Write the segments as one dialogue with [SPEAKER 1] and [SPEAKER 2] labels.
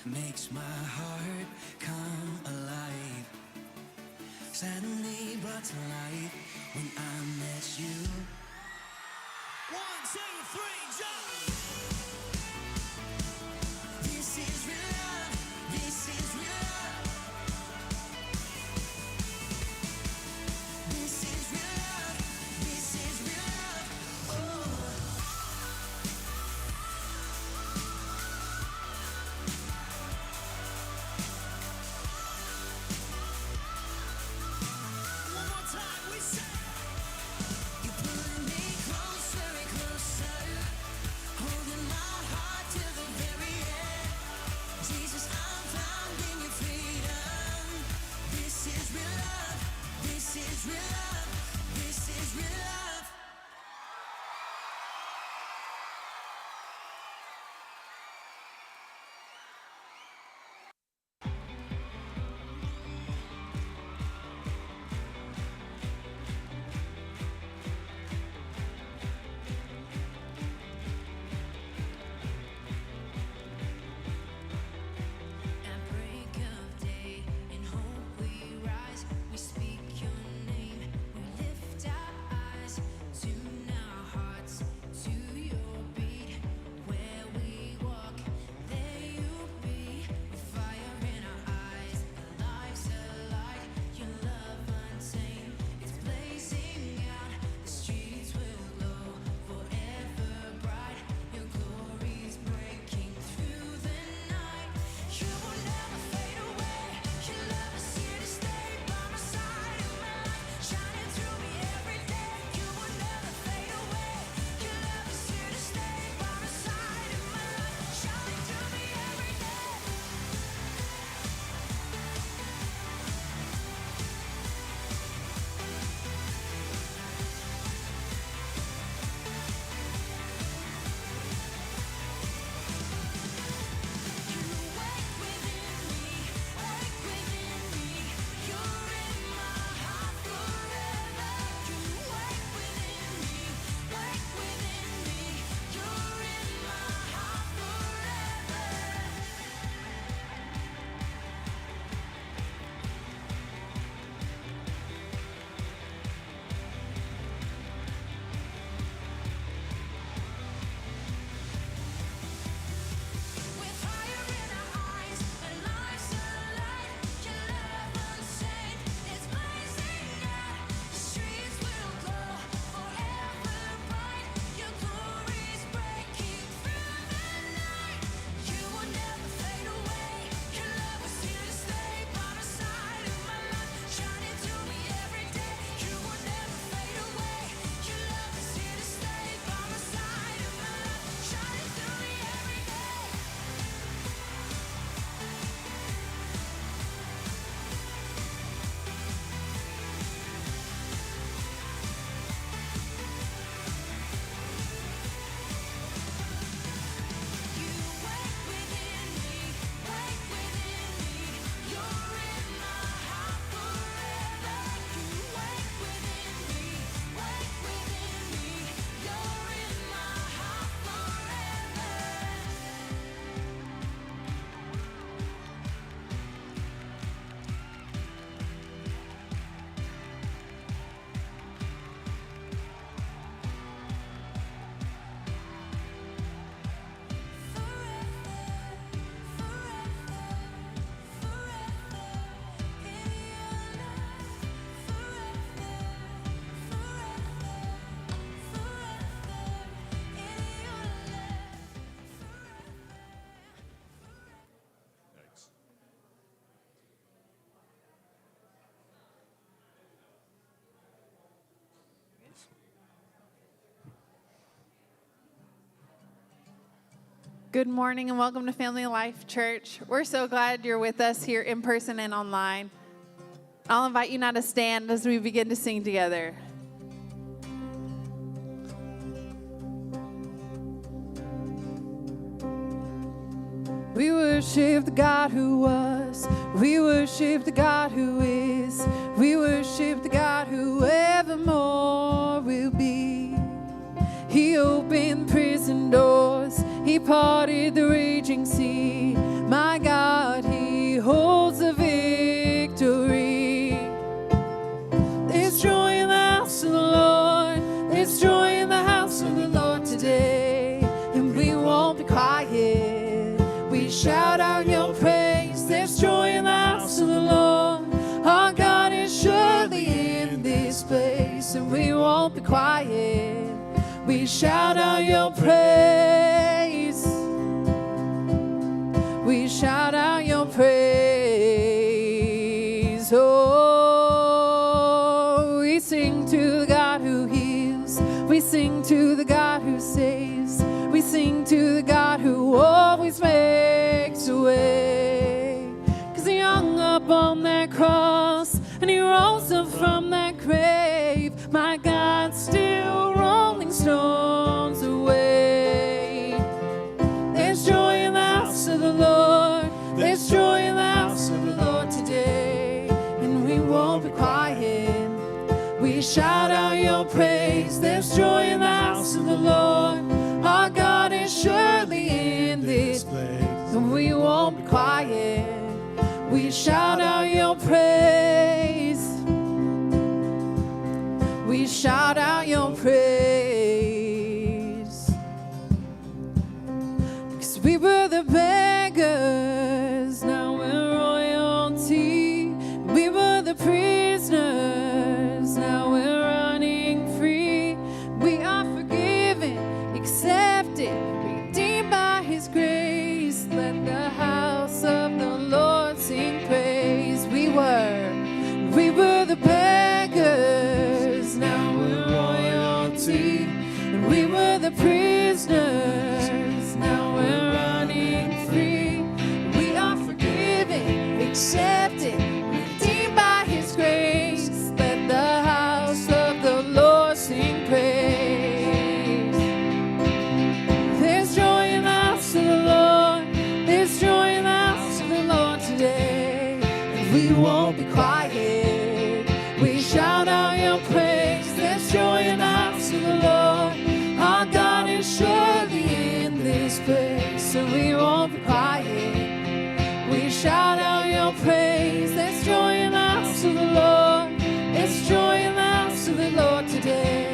[SPEAKER 1] makes my heart come alive. Suddenly brought to life when I met you. 1, 2, 3, jump! This is real love, this is real love. This is real love, this is real love. Oh. One more time, we say. You're pulling me closer and closer, holding my heart till the very end. Jesus, I'm found in your freedom. This is real love, this is real love, this is real love. At break of day, in hope we rise. We speak your name, we lift our eyes, tune our hearts to your beat. Where we walk, there you be. With fire in our eyes, our lives alight. Your love untamed, it's blazing out. The streets will glow forever bright. Your glory's breaking through the night. You will never fade away. Your love is here to stay by my side in my life, shining through me every day. You will never fade away. Your love is here to stay by my side in my life, shining through me every day. You wake within me, wake within me. You're in my heart forever. You wake within me, wake within me. You're in my heart forever. With fire in our eyes and lives alight, your love untamed, it's blazing out. The streets will glow forever bright. Your glory's breaking through the night. You will never fade away. Your love is here to stay by my side in my life, shining through me every day. You will never fade away. Your love is here to stay by my side in my life, shining through me every day. You wake within me, wake within me. You're in my heart forever. You wake within me, wake within me. You're in my heart forever.
[SPEAKER 2] Good morning and welcome to FLA-Church. We're so glad you're with us here in person and online. I'll invite you now to stand as we begin to sing together. We worship the God who was. We worship the God who is. We worship the God who evermore will be. He opened prison doors. He parted the raging sea. My God. quiet. We shout out your praise. We shout out your praise. Oh, we sing to the God who heals. We sing to the God who saves. We sing to the God who always makes a way. 'Cause he hung up on that cross and he rose up from that grave. My God, still rolling stones away. There's joy in the house of the Lord. There's joy in the house of the Lord today. And we won't be quiet. We shout out your praise. There's joy in the house of the Lord. Our God is surely in this place. And we won't be quiet. We shout out your praise. We shout out your praise. 'Cause we were the beggars, now we're royalty. We were the prisoners, now we're running free. We are forgiven, accepted, redeemed by his grace. Let the house of the Lord sing praise. We were the beggars, now we're royalty. And we were the prisoners, now we're running free. We are forgiven, accepted, redeemed by his grace. Let the house of the Lord sing praise. There's joy in the house of the Lord. There's joy in the house of the Lord today. And we won't be quiet. We shout out your praise. There's joy in the house of the Lord. Our God is surely in this place. And we won't be quiet. We shout out your praise. There's joy in the house of the Lord. There's joy in the house of the Lord today.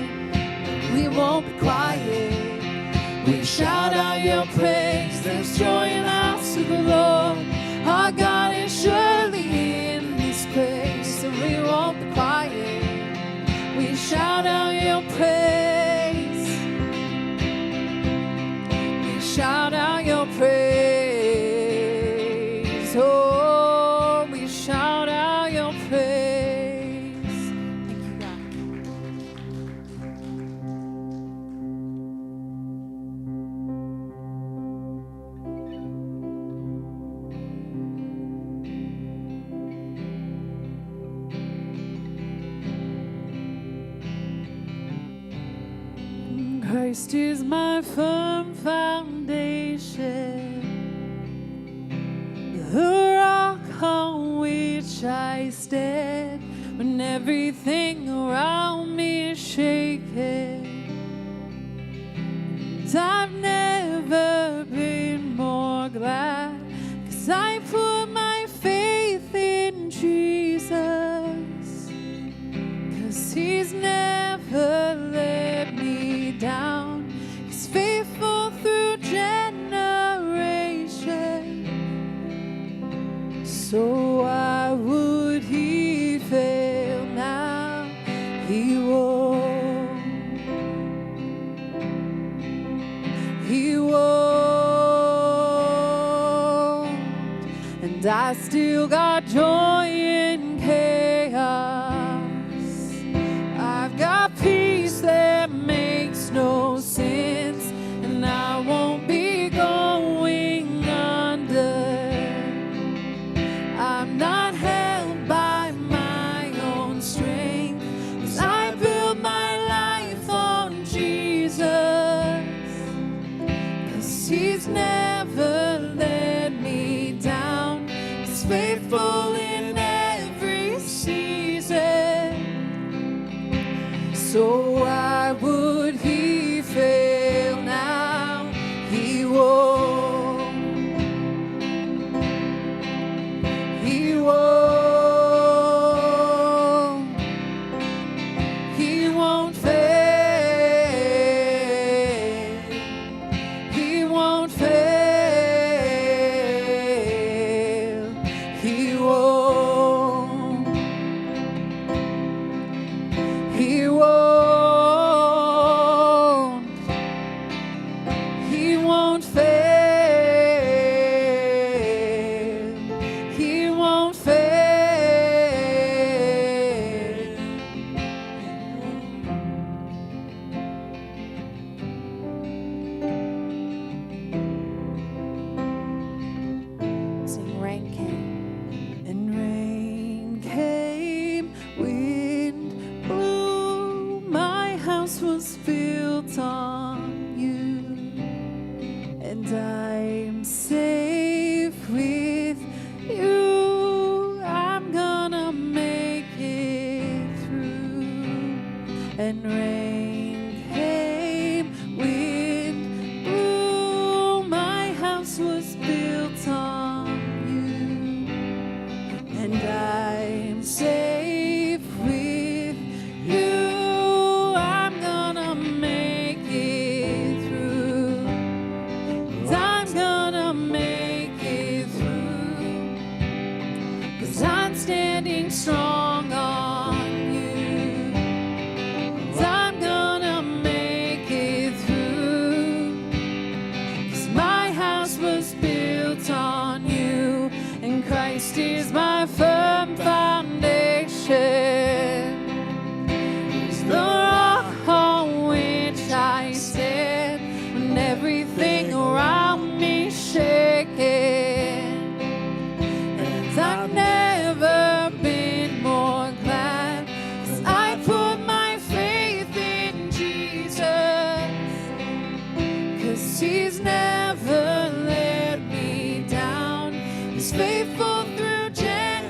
[SPEAKER 2] We won't be quiet. We shout out your praise. There's joy in the house of the Lord. Our God is surely in this place. And we won't be quiet. We shout out your praise. We shout out your praise. Oh, we shout out your praise. Thank you, God. Christ is my firm foundation, the rock on which I stand when everything around me is shaken. And I've never been more glad, 'cause I put my faith in Jesus, 'cause he's never let me down. He's faithful through generations. So why would he fail now? He won't. He won't. And I still got joy in chaos. I've got peace that makes no sense, and I won't be going under. I'm not held by my own strength, 'cause I build my life on Jesus, 'cause he's never let me down. He's faithful in every season. So why would he fail now? He won't. He won't. He won't fail. He won't fail. He won't. standing strong on you. 'Cause I'm gonna make it through. 'Cause my house was built on you, and Christ is my firm foundation. He's the rock on which I stand when everything around me shaking. And I've never been more glad, 'cause I put my faith in Jesus. 'Cause he's never let me down. He's faithful through generations.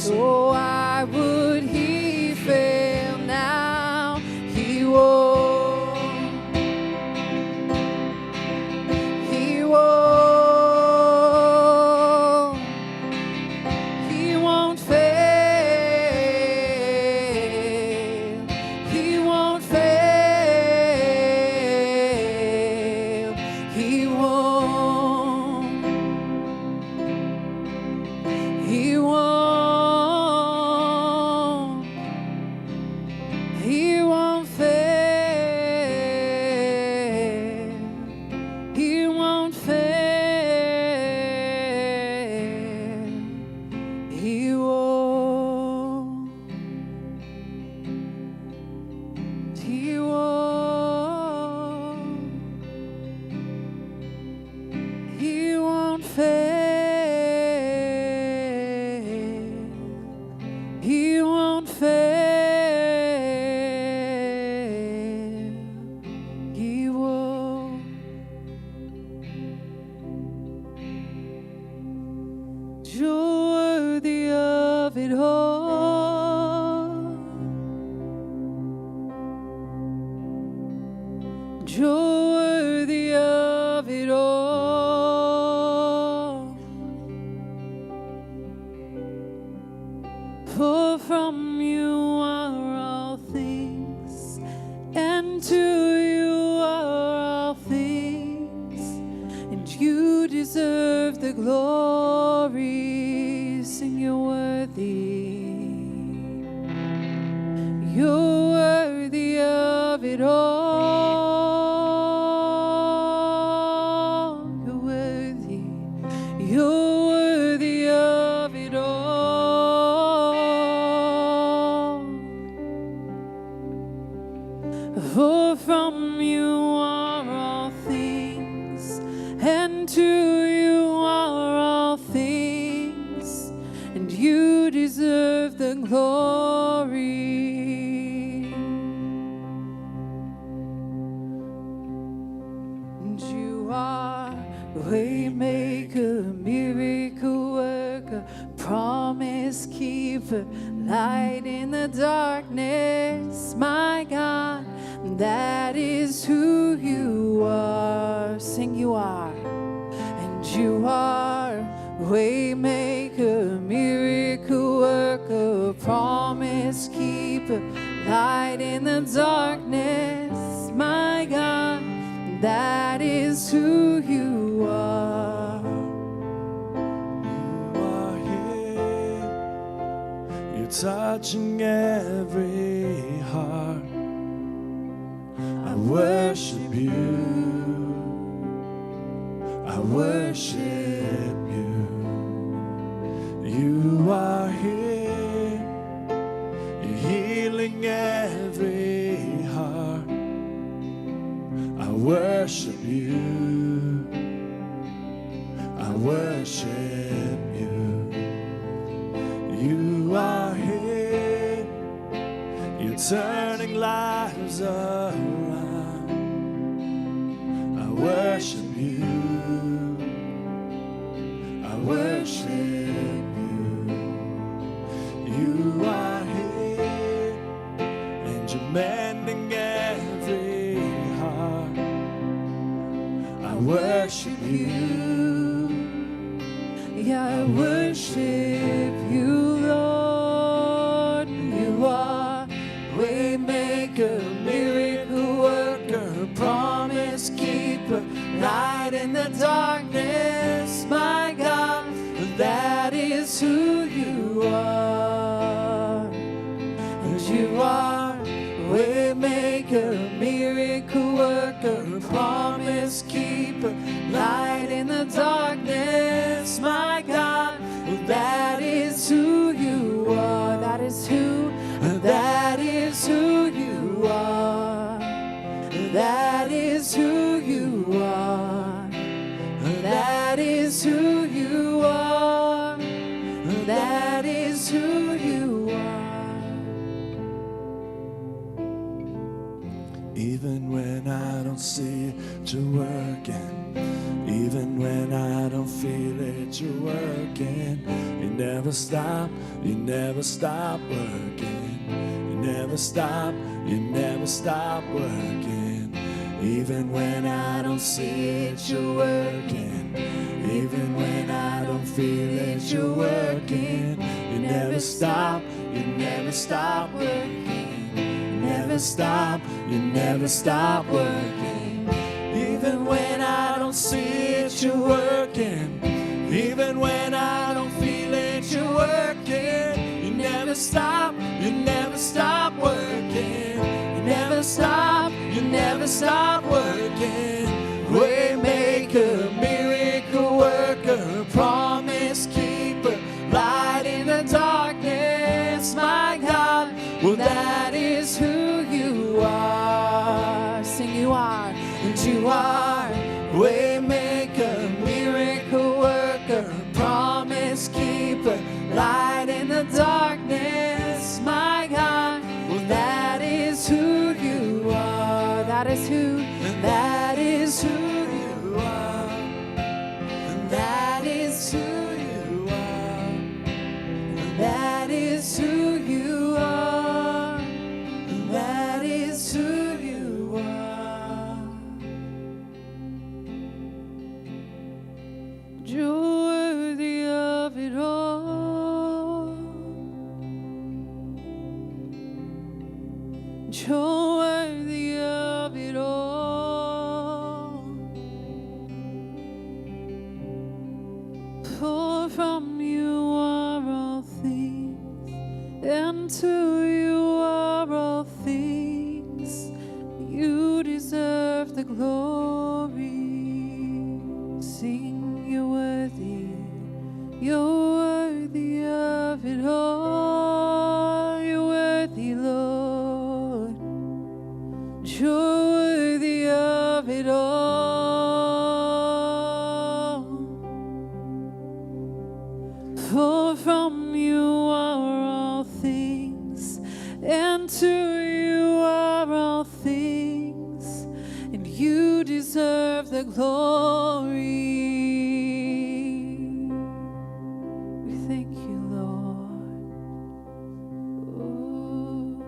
[SPEAKER 2] So why would he fail now? He won't. He won't. He won't fail. He won't fail. He won't. He won't. He won't fail. He won't fail. He won't. He won't. He won't fail. He won't fail. He won't. You're worthy of it all. You're worthy of it all. For from you are all things, and to you are all things, and you deserve the glory. Sing, you're worthy. You're worthy of it all. You're worthy. You're worthy of it all. For from you are all things, and to you are all things, and you deserve the glory. And you are waymaker, miracle worker, promise keeper, light in the darkness. My God, that is who you are. Sing, you are. And you are waymaker, miracle worker, promise keeper, light in the darkness. My God, that is who you are.
[SPEAKER 3] You are here. You're touching every heart. I worship you. I worship you. You are here. You're healing every heart. I worship you. I worship you. You are here. You're turning lives around. I worship you. I worship you. You are here, and you're mending every heart. I worship you.
[SPEAKER 2] Yeah, I worship you, Lord. You are waymaker, miracle worker, promise keeper, light in the darkness. My God, is who you are. That is who you are.
[SPEAKER 3] Even when I don't see it, you're working. Even when I don't feel it, you're working. You never stop working. You never stop working. Even when I don't see it, you're working. Even when I don't feel it, you're working. You never stop working. You never stop working. Even when I don't see it, you're working. Even when I don't feel it, you're working. You never stop working. You never stop working. Waymaker, miracle worker, promise keeper, light in the darkness, my God. Well, that is who you are. Sing, you are, and you are. Waymaker, miracle worker, promise keeper, light in the darkness, my God. Well, that is who you are. That is who you are. That is who you are. That is who you are. That is who you are. You're worthy of it all. You're worthy of it all. For from you are all things, and to you are all things. You deserve the glory. Sing, you're worthy of it all. You're worthy, Lord. You're worthy of it all. For from you are all things, and to you are all things, and you deserve the glory. We thank you, Lord. Ooh.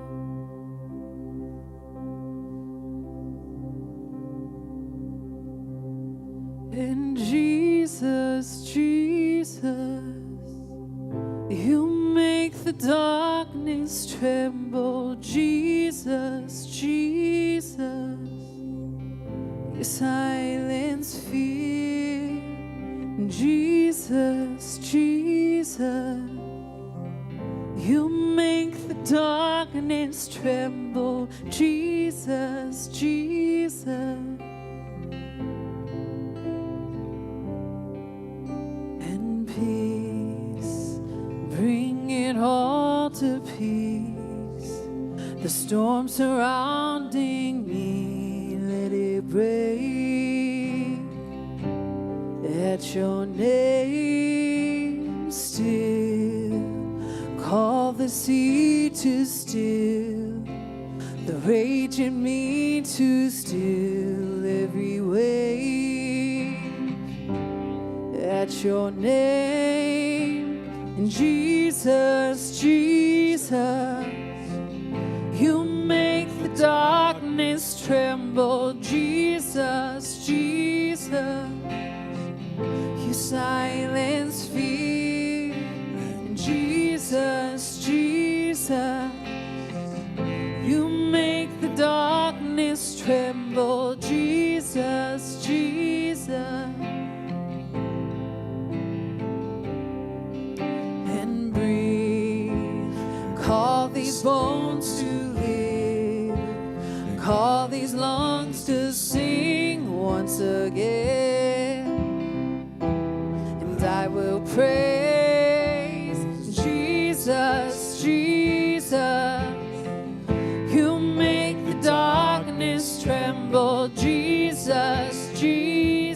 [SPEAKER 3] And Jesus, you make the darkness tremble. Jesus, you silence fear. Jesus, you make the darkness tremble. Jesus, and peace, bring it all to peace. The storm surrounding me, let it break at your name. Still, call the sea to still, the rage in me to still every wave at your name. And Jesus, you make the darkness tremble. Jesus, you silence fear. And Jesus, you make the darkness tremble. Jesus, and breathe. Call these bones to live. Call these lungs to sing once again. And I will praise Jesus, you make the darkness tremble. Jesus, you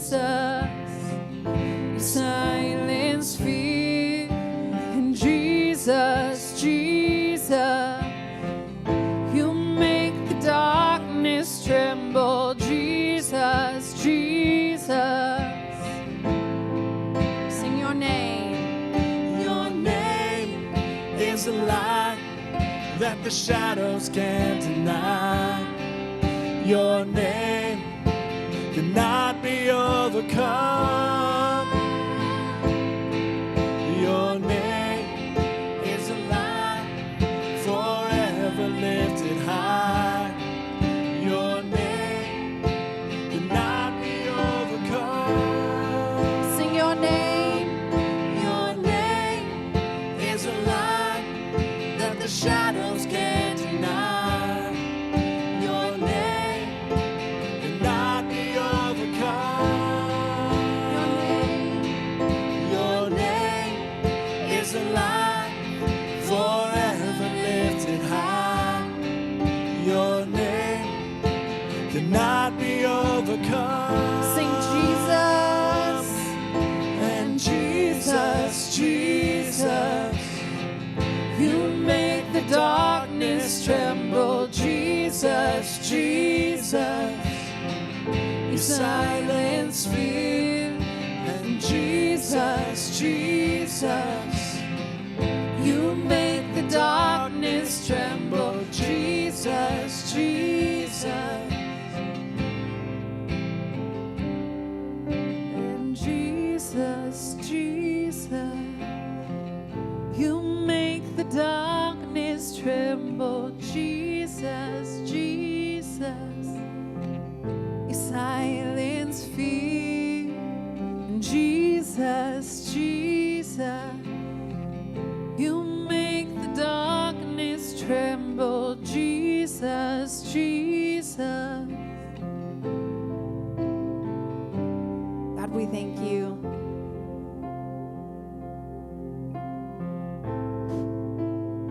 [SPEAKER 2] name.
[SPEAKER 3] Your name is a light that the shadows can't deny. Your name cannot be overcome. Your name is a light forever lifted high. Your name cannot be overcome.
[SPEAKER 2] Sing your name.
[SPEAKER 3] Your name is a light that the shadows can't deny. Your name cannot be overcome. Your name is a light forever lifted high. Your name cannot be overcome.
[SPEAKER 2] Sing Jesus.
[SPEAKER 3] And Jesus, Jesus, you make the darkness tremble. Jesus, Jesus, you silence fear. And Jesus, Jesus, you make the darkness tremble. Jesus, Jesus.
[SPEAKER 2] And Jesus, Jesus, you make the darkness tremble. Jesus, Jesus, you silence fear. And Jesus, Jesus, you make the darkness tremble. Jesus, Jesus. God, we thank you.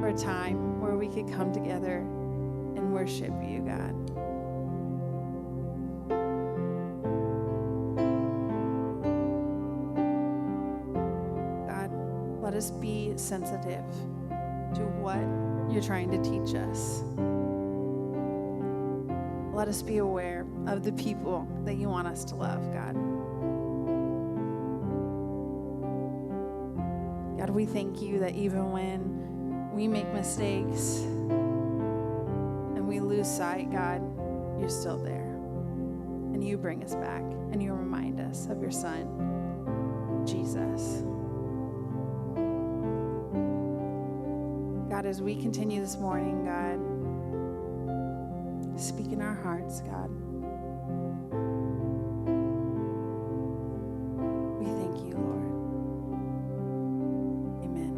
[SPEAKER 2] For a time where we could come together and worship you, God. God, let us be sensitive to what you're trying to teach us. Let us be aware of the people that you want us to love, God. God, we thank you that even when we make mistakes and we lose sight, God, you're still there. And you bring us back and you remind us of your Son, Jesus. God, as we continue this morning, God, speak in our hearts, God. We thank you, Lord. Amen.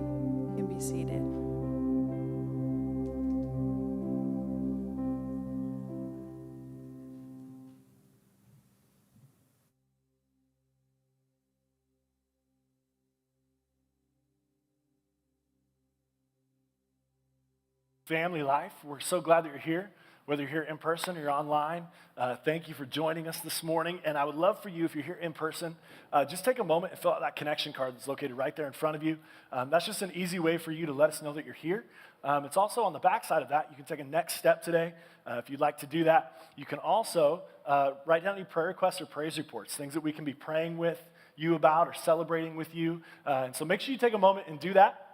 [SPEAKER 2] You can be seated.
[SPEAKER 4] Family life, we're so glad that you're here, whether you're here in person or you're online. Thank you for joining us this morning. And I would love for you, if you're here in person, just take a moment and fill out that connection card that's located right there in front of you. That's just an easy way for you to let us know that you're here. It's also on the back side of that. You can take a next step today if you'd like to do that. You can also write down any prayer requests or praise reports, things that we can be praying with you about or celebrating with you. And so make sure you take a moment and do that.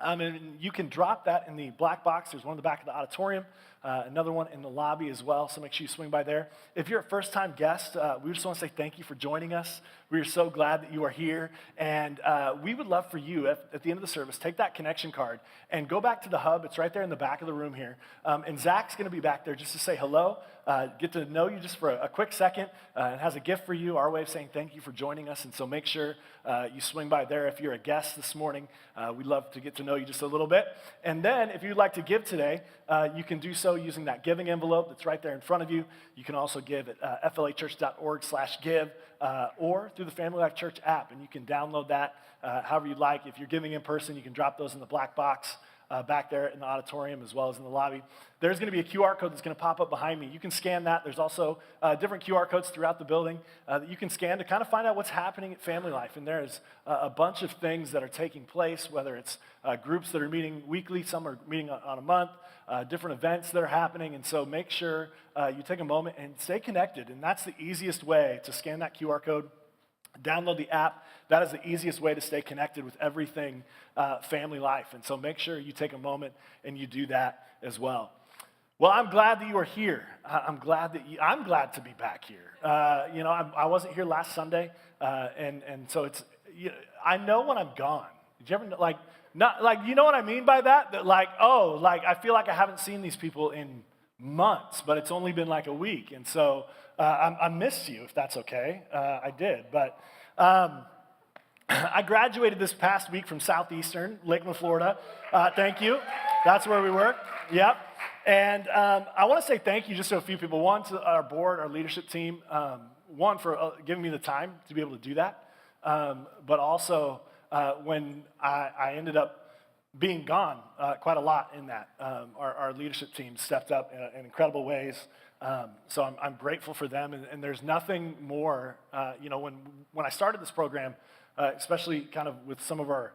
[SPEAKER 4] And you can drop that in the black box. There's one in the back of the auditorium, another one in the lobby as well, so make sure you swing by there. If you're a first-time guest, we just want to say thank you for joining us. We are so glad that you are here, and we would love for you, at the end of the service, take that connection card and go back to the hub. It's right there in the back of the room here, and Zach's going to be back there just to say hello, get to know you just for a quick second, and has a gift for you, our way of saying thank you for joining us, and so make sure you swing by there. If you're a guest this morning, we'd love to get to know you just a little bit. And then if you'd like to give today, you can do so using that giving envelope that's right there in front of you. You can also give at FLA-Church.org/give or through the Family Life Church app, and you can download that however you'd like. If you're giving in person, you can drop those in the black box back there in the auditorium as well as in the lobby. There's going to be a QR code that's going to pop up behind me. You can scan that. There's also different QR codes throughout the building that you can scan to kind of find out what's happening at Family Life. And there's a bunch of things that are taking place, whether it's groups that are meeting weekly, some are meeting on a month, different events that are happening. And so make sure you take a moment and stay connected. And that's the easiest way to scan that QR code. Download the app. That is the easiest way to stay connected with everything family life. And so make sure you take a moment and you do that as well. Well, I'm glad that you are here. I'm glad to be back here. I wasn't here last Sunday, and so it's. I know when I'm gone. Did you ever you know what I mean by that? That I feel like I haven't seen these people in months, but it's only been like a week, and so I miss you if that's okay. I did, but I graduated this past week from Southeastern, Lakeland, Florida. Thank you. That's where we were. Yep. And I want to say thank you just to a few people. One, to our board, our leadership team. One, for giving me the time to be able to do that. But also, when I ended up being gone quite a lot in that, our leadership team stepped up in incredible ways. So I'm grateful for them. And there's nothing more, when I started this program, especially kind of with some of our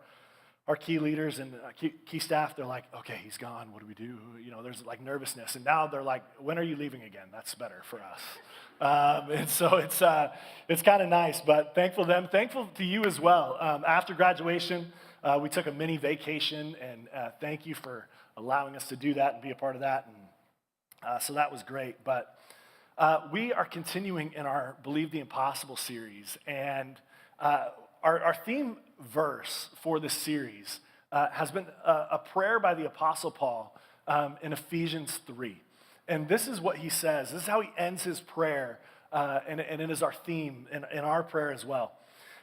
[SPEAKER 4] key leaders and key staff, they're like, okay, he's gone, what do we do? There's like nervousness. And now they're like, when are you leaving again? That's better for us. And so it's kind of nice, but thankful to you as well. After graduation, we took a mini vacation, and thank you for allowing us to do that and be a part of that. And so that was great. But we are continuing in our Believe the Impossible series, and our theme verse for this series has been a prayer by the Apostle Paul in Ephesians 3. And this is what he says. This is how he ends his prayer, and it is our theme in our prayer as well.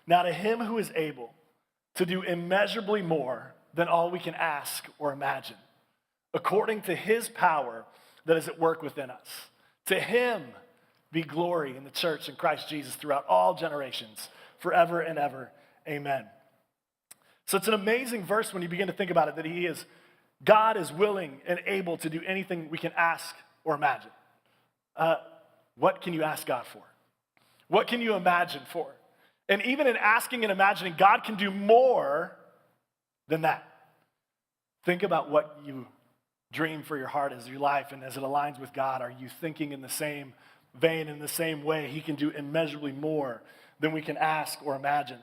[SPEAKER 4] Now to him who is able to do immeasurably more than all we can ask or imagine, according to his power that is at work within us. To him be glory in the church in Christ Jesus throughout all generations, forever and ever. Amen. So it's an amazing verse when you begin to think about it, that God is willing and able to do anything we can ask or imagine. What can you ask God for? What can you imagine for? And even in asking and imagining, God can do more than that. Think about what you dream for your heart as your life, and as it aligns with God, are you thinking in the same vein, in the same way? He can do immeasurably more than we can ask or imagine.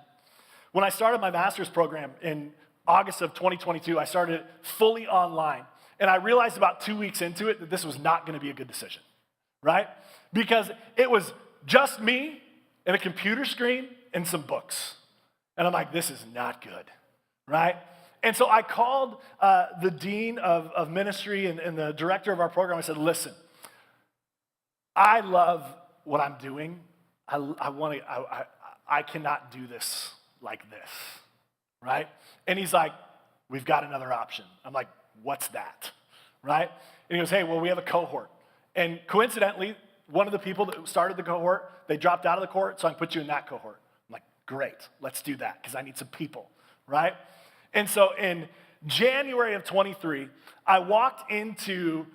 [SPEAKER 4] When I started my master's program in August of 2022, I started fully online. And I realized about 2 weeks into it that this was not going to be a good decision, right? Because it was just me and a computer screen and some books. And I'm like, this is not good, right? And so I called the dean of ministry and the director of our program. I said, listen, I love what I'm doing. I cannot do this like this, right? And he's like, we've got another option. I'm like, what's that, right? And he goes, hey, well, we have a cohort. And coincidentally, one of the people that started the cohort, they dropped out of the cohort, so I can put you in that cohort. I'm like, great, let's do that, because I need some people, right? And so in January of 23, I walked into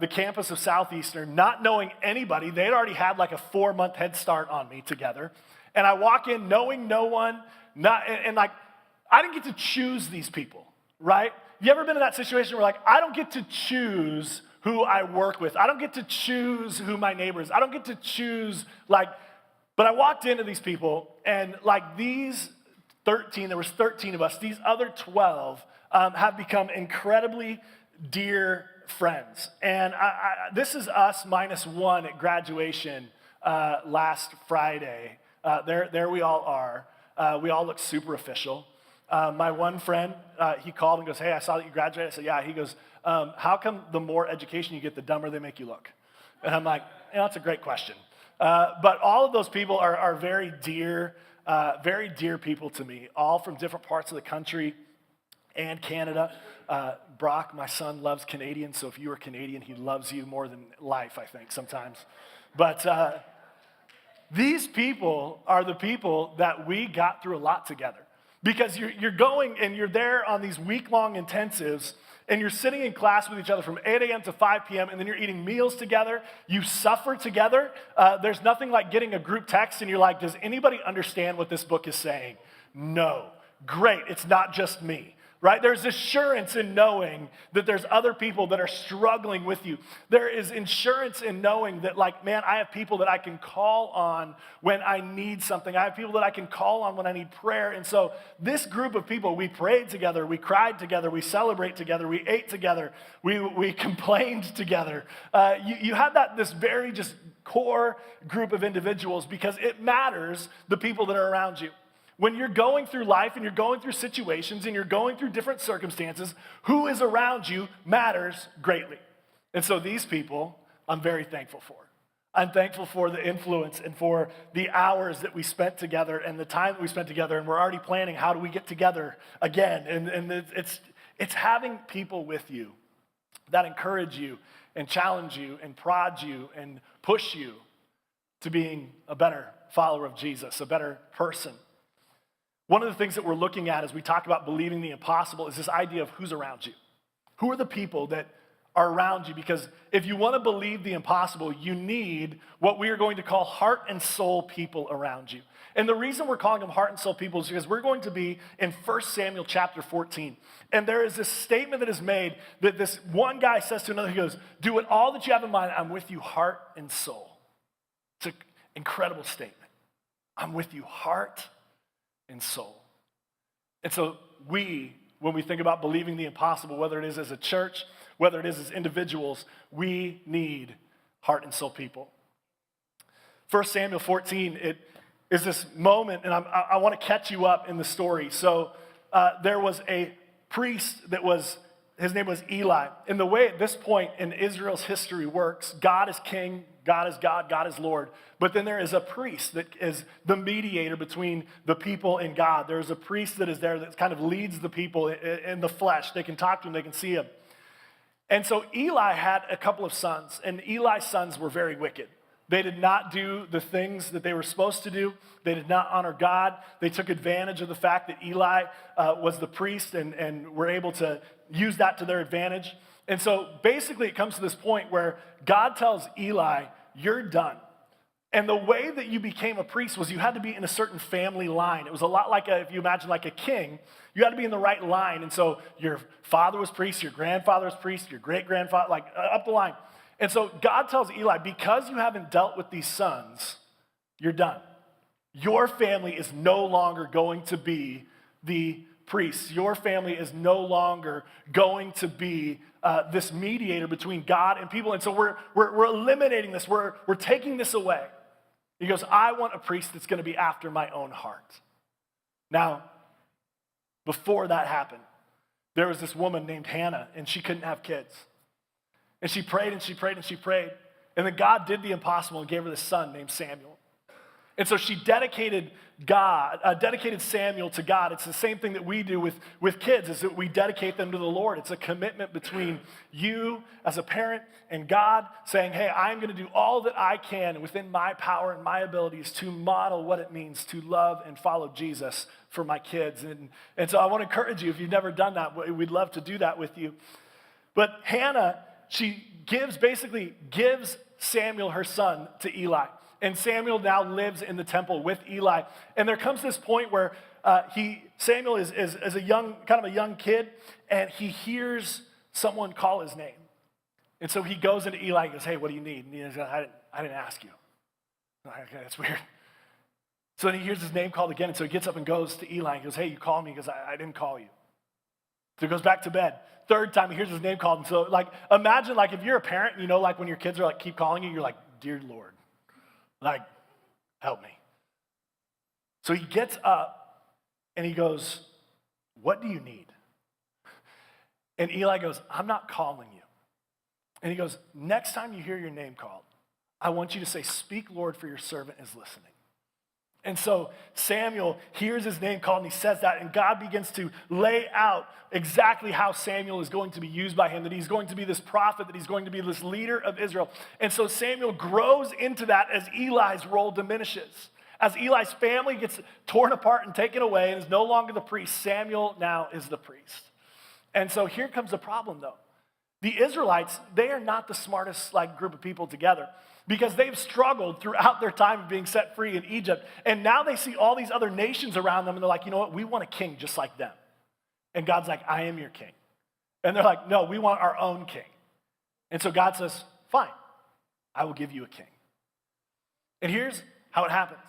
[SPEAKER 4] the campus of Southeastern, not knowing anybody. They had already had like a 4-month head start on me together. And I walk in knowing no one, I didn't get to choose these people, right? You ever been in that situation where like, I don't get to choose who I work with. I don't get to choose who my neighbor is. I don't get to choose but I walked into these people, and like these 13, there was 13 of us, these other 12 have become incredibly dear friends. And this is us minus one at graduation last Friday. There we all are. We all look super official. My one friend, he called and goes, hey, I saw that you graduated. I said, yeah. He goes, how come the more education you get, the dumber they make you look? And I'm like, that's a great question. But all of those people are very dear people to me, all from different parts of the country and Canada. Brock, my son, loves Canadians, so if you are Canadian, he loves you more than life, I think, sometimes. But these people are the people that we got through a lot together. Because you're going and you're there on these week-long intensives, and you're sitting in class with each other from 8 a.m. to 5 p.m., and then you're eating meals together. You suffer together. There's nothing like getting a group text, and you're like, does anybody understand what this book is saying? No. Great. It's not just me, right? There's assurance in knowing that there's other people that are struggling with you. There is insurance in knowing that, like, man, I have people that I can call on when I need something. I have people that I can call on when I need prayer. And so this group of people, we prayed together, we cried together, we celebrate together, we ate together, we complained together. You had this very just core group of individuals because it matters the people that are around you. When you're going through life and you're going through situations and you're going through different circumstances, who is around you matters greatly. And so these people, I'm very thankful for. I'm thankful for the influence and for the hours that we spent together and the time that we spent together. And we're already planning, how do we get together again? And it's having people with you that encourage you and challenge you and prod you and push you to being a better follower of Jesus, a better person. One of the things that we're looking at as we talk about believing the impossible is this idea of who's around you. Who are the people that are around you? Because if you want to believe the impossible, you need what we are going to call heart and soul people around you. And the reason we're calling them heart and soul people is because we're going to be in 1 Samuel chapter 14. And there is this statement that is made that this one guy says to another, he goes, do it all that you have in mind. I'm with you heart and soul. It's an incredible statement. I'm with you heart and soul. And so when we think about believing the impossible, whether it is as a church, whether it is as individuals, we need heart and soul people. 1 Samuel 14, it is this moment, and I want to catch you up in the story. So there was a priest his name was Eli. And the way at this point in Israel's history works, God is king, God is God, God is Lord. But then there is a priest that is the mediator between the people and God. There is a priest that is there that kind of leads the people in the flesh. They can talk to him, they can see him. And so Eli had a couple of sons, and Eli's sons were very wicked. They did not do the things that they were supposed to do. They did not honor God. They took advantage of the fact that Eli was the priest and were able to use that to their advantage. And so basically it comes to this point where God tells Eli, you're done. And the way that you became a priest was you had to be in a certain family line. It was a lot like if you imagine like a king, you had to be in the right line. And so your father was priest, your grandfather was priest, your great-grandfather, like up the line. And so God tells Eli, because you haven't dealt with these sons, you're done. Your family is no longer going to be the priests. Your family is no longer going to be this mediator between God and people. And so we're eliminating this. We're taking this away. He goes, I want a priest that's going to be after my own heart. Now, before that happened, there was this woman named Hannah, and she couldn't have kids. And she prayed and she prayed and she prayed. And then God did the impossible and gave her this son named Samuel. And so she dedicated Samuel to God. It's the same thing that we do with kids, is that we dedicate them to the Lord. It's a commitment between you as a parent and God saying, hey, I'm going to do all that I can within my power and my abilities to model what it means to love and follow Jesus for my kids. And so I want to encourage you, if you've never done that, we'd love to do that with you. But Hannah, she gives Samuel, her son, to Eli. And Samuel now lives in the temple with Eli. And there comes this point where Samuel is a young kid, and he hears someone call his name. And so he goes into Eli and goes, hey, what do you need? And he goes, I didn't ask you. Okay, that's weird. So then he hears his name called again, and so he gets up and goes to Eli and goes, hey, you called me? He goes, I didn't call you. So he goes back to bed. Third time he hears his name called. And so imagine if you're a parent, when your kids are keep calling you, you're like, dear Lord, help me. So he gets up and he goes, what do you need? And Eli goes, I'm not calling you. And he goes, next time you hear your name called, I want you to say, speak, Lord, for your servant is listening. And so Samuel hears his name called and he says that, and God begins to lay out exactly how Samuel is going to be used by him, that he's going to be this prophet, that he's going to be this leader of Israel. And so Samuel grows into that as Eli's role diminishes. As Eli's family gets torn apart and taken away and is no longer the priest, Samuel now is the priest. And so here comes the problem, though. The Israelites, they are not the smartest group of people together, because they've struggled throughout their time of being set free in Egypt. And now they see all these other nations around them, and they're like, you know what? We want a king just like them. And God's like, I am your king. And they're like, no, we want our own king. And so God says, fine, I will give you a king. And here's how it happens.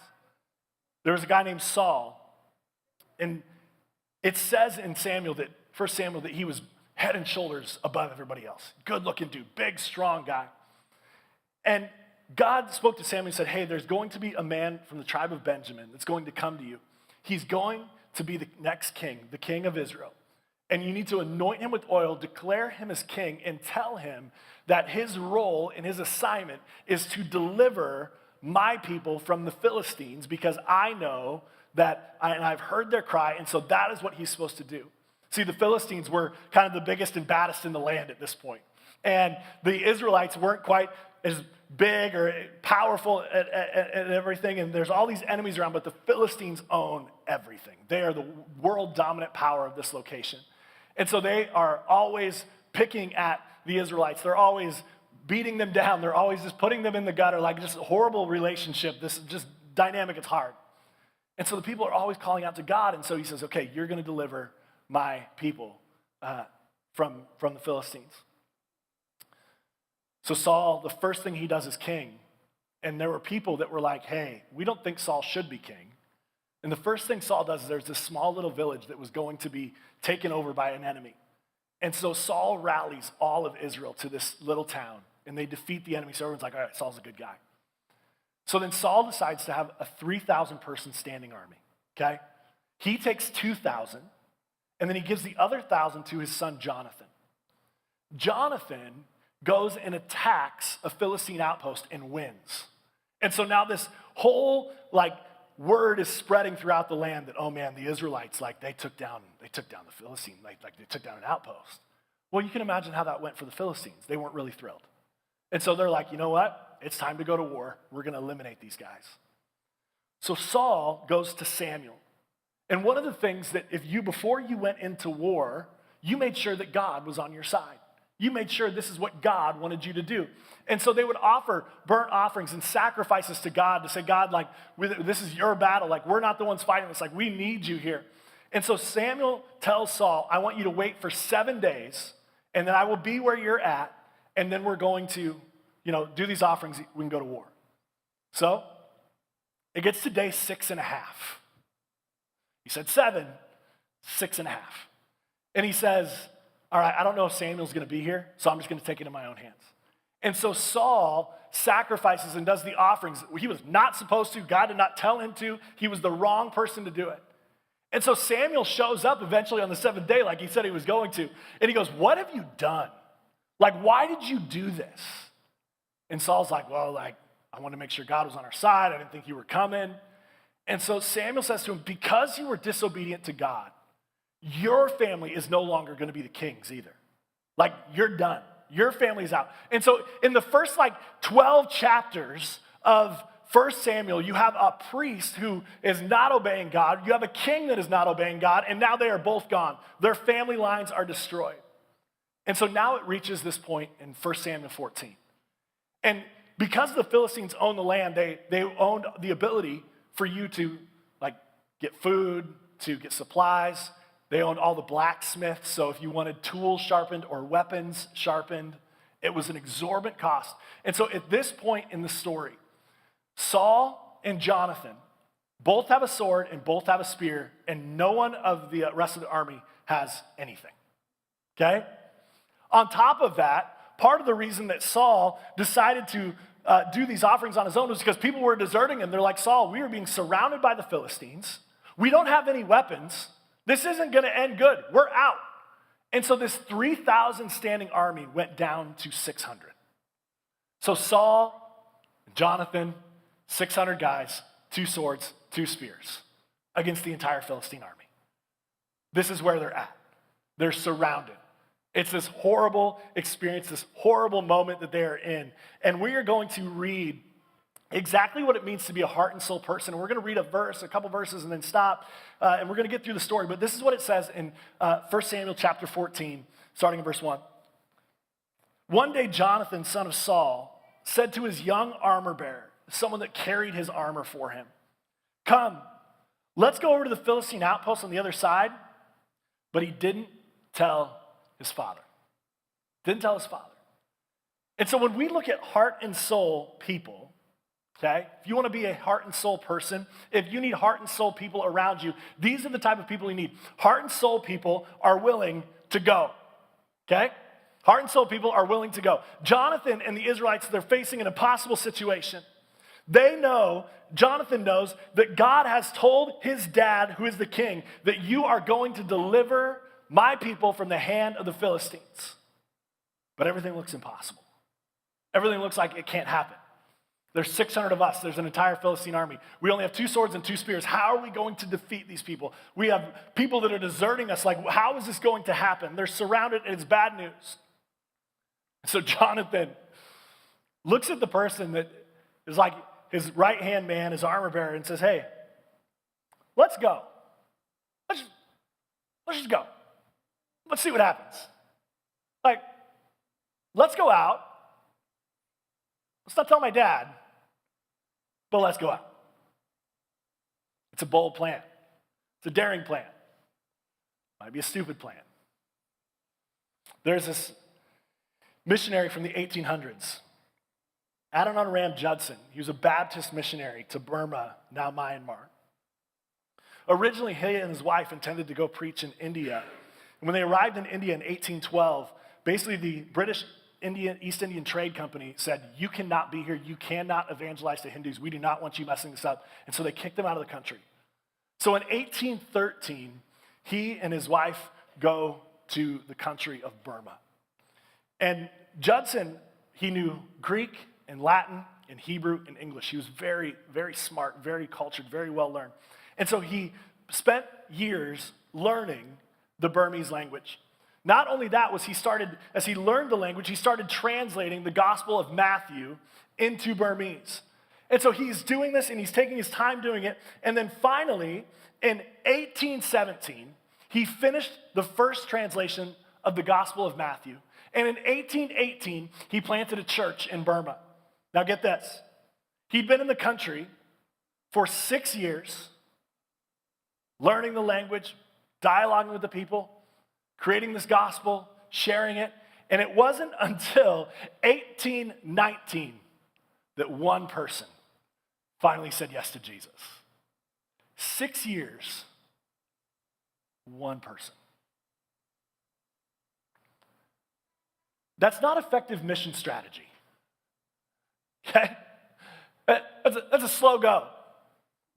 [SPEAKER 4] There was a guy named Saul, and it says in Samuel that, 1 Samuel, that he was head and shoulders above everybody else. Good looking dude, big, strong guy. And God spoke to Samuel and said, hey, there's going to be a man from the tribe of Benjamin that's going to come to you. He's going to be the next king, the king of Israel. And you need to anoint him with oil, declare him as king, and tell him that his role and his assignment is to deliver my people from the Philistines, because I know that, and I've heard their cry, and so that is what he's supposed to do. See, the Philistines were kind of the biggest and baddest in the land at this point. And the Israelites weren't quite as big or powerful at everything, and there's all these enemies around, but the Philistines own everything. They are the world dominant power of this location. And so they are always picking at the Israelites. They're always beating them down. They're always just putting them in the gutter, like just a horrible relationship. This is just dynamic, it's hard. And so the people are always calling out to God, and so he says, okay, you're going to deliver my people from the Philistines. So Saul, the first thing he does is king. And there were people that were like, hey, we don't think Saul should be king. And the first thing Saul does is there's this small little village that was going to be taken over by an enemy. And so Saul rallies all of Israel to this little town, and they defeat the enemy. So everyone's like, all right, Saul's a good guy. So then Saul decides to have a 3,000 person standing army, okay? He takes 2,000, and then he gives the other 1,000 to his son Jonathan. Jonathan goes and attacks a Philistine outpost and wins. And so now this whole word is spreading throughout the land that, oh man, the Israelites, they took down the Philistine, they took down an outpost. Well, you can imagine how that went for the Philistines. They weren't really thrilled. And so they're like, you know what? It's time to go to war. We're going to eliminate these guys. So Saul goes to Samuel. And one of the things that before you went into war, you made sure that God was on your side. You made sure this is what God wanted you to do. And so they would offer burnt offerings and sacrifices to God to say, God, this is your battle. We're not the ones fighting this. We need you here. And so Samuel tells Saul, I want you to wait for 7 days, and then I will be where you're at, and then we're going to, do these offerings. We can go to war. So it gets to day 6.5. He said 7, 6.5. And he says, all right, I don't know if Samuel's going to be here, so I'm just going to take it in my own hands. And so Saul sacrifices and does the offerings. He was not supposed to. God did not tell him to. He was the wrong person to do it. And so Samuel shows up eventually on the 7th day like he said he was going to. And he goes, what have you done? Why did you do this? And Saul's like, well, I wanted to make sure God was on our side. I didn't think you were coming. And so Samuel says to him, because you were disobedient to God, your family is no longer going to be the kings either. You're done. Your family's out. And so in the first 12 chapters of 1 Samuel, you have a priest who is not obeying God. You have a king that is not obeying God, and now they are both gone. Their family lines are destroyed. And so now it reaches this point in 1 Samuel 14. And because the Philistines own the land, they owned the ability for you to get food, to get supplies. They owned all the blacksmiths, so if you wanted tools sharpened or weapons sharpened, it was an exorbitant cost. And so at this point in the story, Saul and Jonathan both have a sword and both have a spear, and no one of the rest of the army has anything, okay? On top of that, part of the reason that Saul decided to do these offerings on his own was because people were deserting him. They're like, Saul, we are being surrounded by the Philistines. We don't have any weapons. This isn't going to end good. We're out. And so this 3,000 standing army went down to 600. So Saul, Jonathan, 600 guys, 2 swords, 2 spears against the entire Philistine army. This is where they're at. They're surrounded. It's this horrible experience, this horrible moment that they are in. And we are going to read exactly what it means to be a heart and soul person. And we're going to read a couple verses, and then stop. And we're going to get through the story. But this is what it says in 1 Samuel chapter 14, starting in verse 1. One day Jonathan, son of Saul, said to his young armor bearer, someone that carried his armor for him, come, let's go over to the Philistine outpost on the other side. but he didn't tell his father. Didn't tell his father. And so when we look at heart and soul people, okay, if you want to be a heart and soul person, if you need heart and soul people around you, these are the type of people you need. Heart and soul people are willing to go, okay? Heart and soul people are willing to go. Jonathan and the Israelites, they're facing an impossible situation. Jonathan knows that God has told his dad, who is the king, that you are going to deliver my people from the hand of the Philistines. But everything looks impossible. Everything looks like it can't happen. There's 600 of us. There's an entire Philistine army. We only have 2 swords and 2 spears. How are we going to defeat these people? We have people that are deserting us. Like, how is this going to happen? They're surrounded, and it's bad news. So Jonathan looks at the person that is like his right-hand man, his armor bearer, and says, hey, let's go. Let's just go. Let's see what happens. Like, let's go out. Let's not tell my dad, but let's go out. It's a bold plan. It's a daring plan. Might be a stupid plan. There's this missionary from the 1800s, Adoniram Judson. He was a Baptist missionary to Burma, now Myanmar. Originally, he and his wife intended to go preach in India. And when they arrived in India in 1812, basically the British East Indian Trade Company said, you cannot be here. You cannot evangelize to Hindus. We do not want you messing this up. And so they kicked them out of the country. So in 1813, he and his wife go to the country of Burma. And Judson, he knew Greek and Latin and Hebrew and English. He was very, very smart, very cultured, very well learned. And so he spent years learning the Burmese language. Not only that, as he learned the language, he started translating the Gospel of Matthew into Burmese. And so he's doing this, and he's taking his time doing it. And then finally, in 1817, he finished the first translation of the Gospel of Matthew. And in 1818, he planted a church in Burma. Now get this. He'd been in the country for 6 years, learning the language, dialoguing with the people, creating this gospel, sharing it. And it wasn't until 1819 that one person finally said yes to Jesus. 6 years, one person. That's not effective mission strategy. Okay? That's a slow go.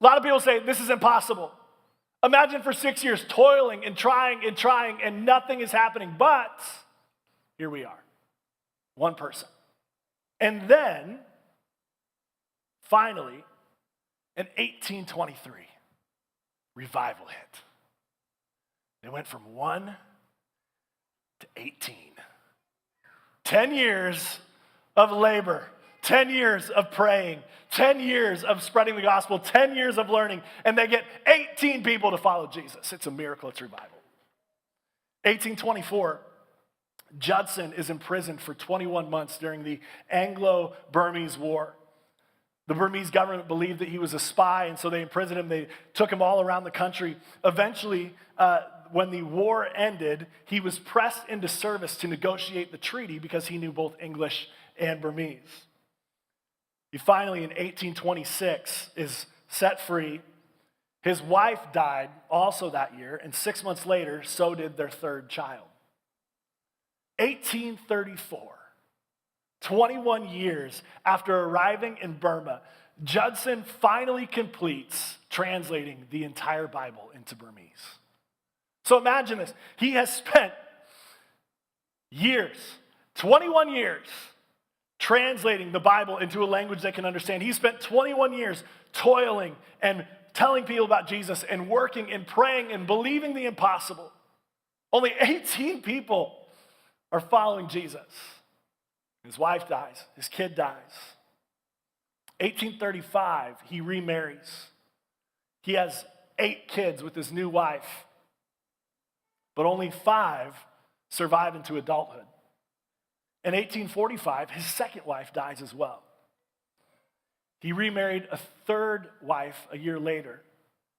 [SPEAKER 4] A lot of people say this is impossible. Imagine for 6 years toiling and trying and nothing is happening. But here we are, one person. And then, finally, in 1823, revival hit. They went from 1 to 18. 10 years of labor, 10 years of praying, 10 years of spreading the gospel, 10 years of learning, and they get 18 people to follow Jesus. It's a miracle, it's revival. 1824, Judson is imprisoned for 21 months during the Anglo-Burmese War. The Burmese government believed that he was a spy, and so they imprisoned him. They took him all around the country. Eventually, when the war ended, he was pressed into service to negotiate the treaty because he knew both English and Burmese. He finally, in 1826, is set free. His wife died also that year, and 6 months later, so did their third child. 1834, 21 years after arriving in Burma, Judson finally completes translating the entire Bible into Burmese. So imagine this. He has spent years, 21 years, translating the Bible into a language they can understand. He spent 21 years toiling and telling people about Jesus and working and praying and believing the impossible. Only 18 people are following Jesus. His wife dies. His kid dies. 1835, he remarries. He has 8 kids with his new wife, but only 5 survive into adulthood. In 1845, his second wife dies as well. He remarried a third wife a year later.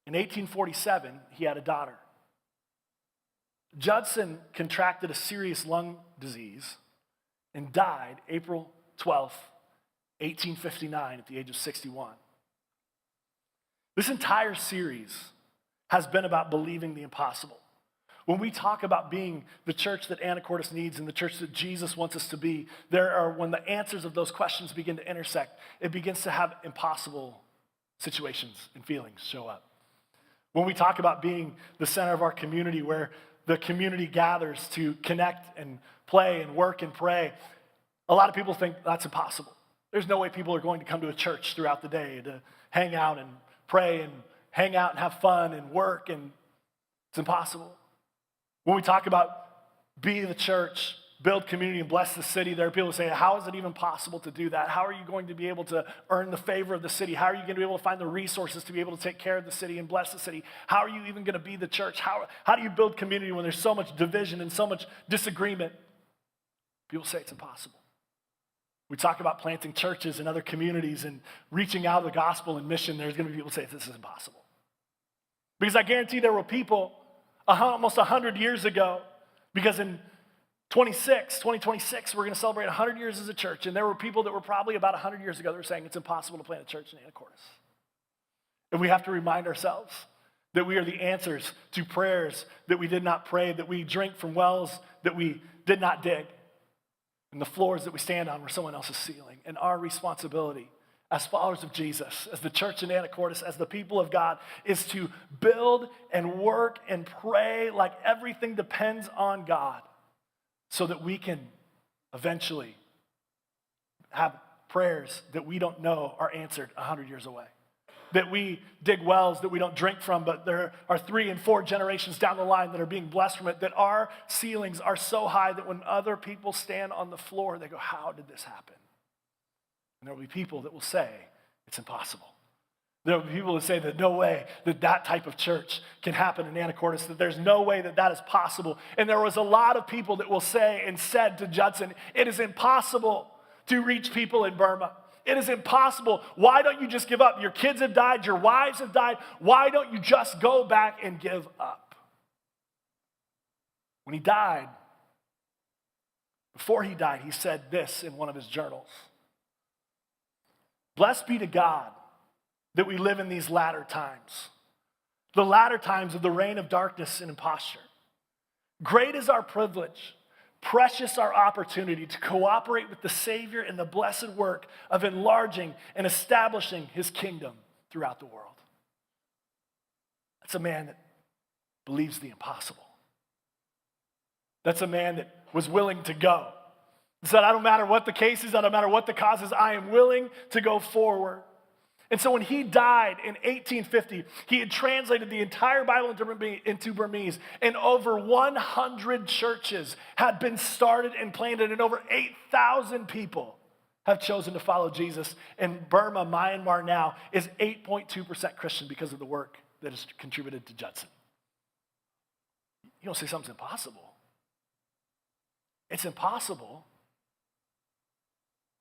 [SPEAKER 4] In 1847, he had a daughter. Judson contracted a serious lung disease and died April 12th, 1859 at the age of 61. This entire series has been about believing the impossible. When we talk about being the church that Anacortes needs and the church that Jesus wants us to be, when the answers of those questions begin to intersect, it begins to have impossible situations and feelings show up. When we talk about being the center of our community, where the community gathers to connect and play and work and pray, a lot of people think that's impossible. There's no way people are going to come to a church throughout the day to hang out and pray and hang out and have fun and work, and it's impossible. When we talk about be the church, build community, and bless the city, there are people who say, how is it even possible to do that? How are you going to be able to earn the favor of the city? How are you going to be able to find the resources to be able to take care of the city and bless the city? How are you even going to be the church? How do you build community when there's so much division and so much disagreement? People say it's impossible. We talk about planting churches in other communities and reaching out the gospel and mission. There's going to be people who say this is impossible. Because I guarantee there were people almost 100 years ago, because in 2026, we're going to celebrate 100 years as a church, and there were people that were probably about 100 years ago that were saying it's impossible to plant a church in Anacortes. And we have to remind ourselves that we are the answers to prayers that we did not pray, that we drink from wells that we did not dig, and the floors that we stand on were someone else's ceiling. And our responsibility as followers of Jesus, as the church in Anacortes, as the people of God, is to build and work and pray like everything depends on God, so that we can eventually have prayers that we don't know are answered 100 years away. That we dig wells that we don't drink from, but there are 3 and 4 generations down the line that are being blessed from it, that our ceilings are so high that when other people stand on the floor, they go, how did this happen? And there will be people that will say, it's impossible. There will be people that say that no way that type of church can happen in Anacortes, that there's no way that is possible. And there was a lot of people that will say and said to Judson, it is impossible to reach people in Burma. It is impossible. Why don't you just give up? Your kids have died, your wives have died. Why don't you just go back and give up? When he died, before he died, he said this in one of his journals. Blessed be to God that we live in these latter times, the latter times of the reign of darkness and imposture. Great is our privilege, precious our opportunity to cooperate with the Savior in the blessed work of enlarging and establishing his kingdom throughout the world. That's a man that believes the impossible. That's a man that was willing to go. He said, I don't matter what the case is, I don't matter what the cause is, I am willing to go forward. And so when he died in 1850, he had translated the entire Bible into Burmese, and over 100 churches had been started and planted, and over 8,000 people have chosen to follow Jesus. And Burma, Myanmar now, is 8.2% Christian because of the work that is contributed to Judson. You don't say something's impossible. It's impossible.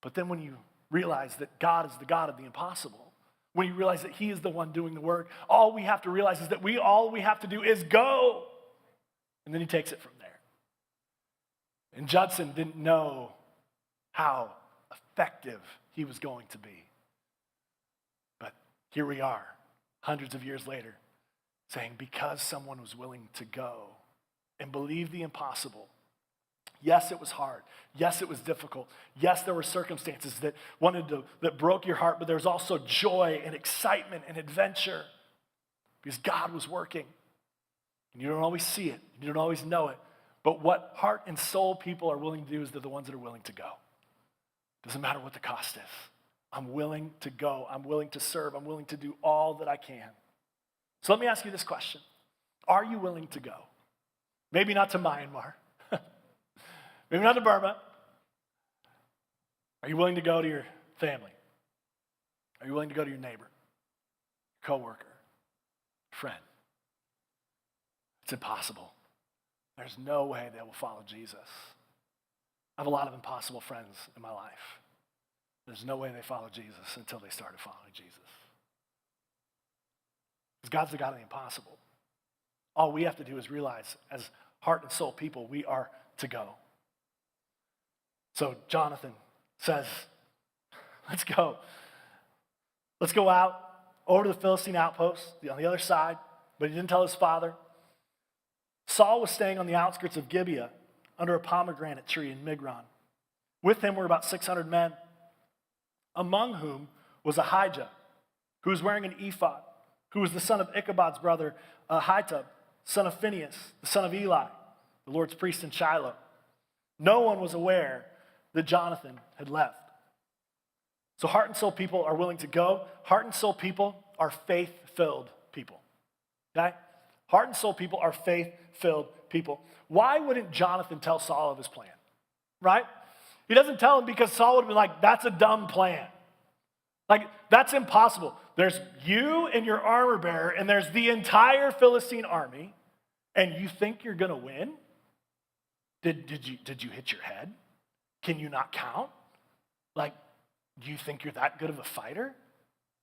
[SPEAKER 4] But then when you realize that God is the God of the impossible, when you realize that he is the one doing the work, all we have to realize is that all we have to do is go. And then he takes it from there. And Judson didn't know how effective he was going to be. But here we are, hundreds of years later, saying because someone was willing to go and believe the impossible. Yes, it was hard. Yes, it was difficult. Yes, there were circumstances that broke your heart, but there was also joy and excitement and adventure because God was working. And you don't always see it. You don't always know it. But what heart and soul people are willing to do is they're the ones that are willing to go. Doesn't matter what the cost is. I'm willing to go. I'm willing to serve. I'm willing to do all that I can. So let me ask you this question. Are you willing to go? Maybe not to Myanmar. Maybe not to Burma. Are you willing to go to your family? Are you willing to go to your neighbor, coworker, friend? It's impossible. There's no way they will follow Jesus. I have a lot of impossible friends in my life. There's no way they follow Jesus until they started following Jesus. Because God's the God of the impossible. All we have to do is realize, as heart and soul people, we are to go. So Jonathan says, let's go. Let's go out over to the Philistine outpost on the other side, but he didn't tell his father. Saul was staying on the outskirts of Gibeah under a pomegranate tree in Migron. With him were about 600 men, among whom was Ahijah, who was wearing an ephod, who was the son of Ichabod's brother Ahitub, son of Phinehas, the son of Eli, the Lord's priest in Shiloh. No one was aware that Jonathan had left. So heart and soul people are willing to go. Heart and soul people are faith-filled people. Okay? Heart and soul people are faith-filled people. Why wouldn't Jonathan tell Saul of his plan? Right? He doesn't tell him because Saul would have been like, that's a dumb plan. Like, that's impossible. There's you and your armor bearer, and there's the entire Philistine army, and you think you're going to win? Did you hit your head? Can you not count? Like, do you think you're that good of a fighter?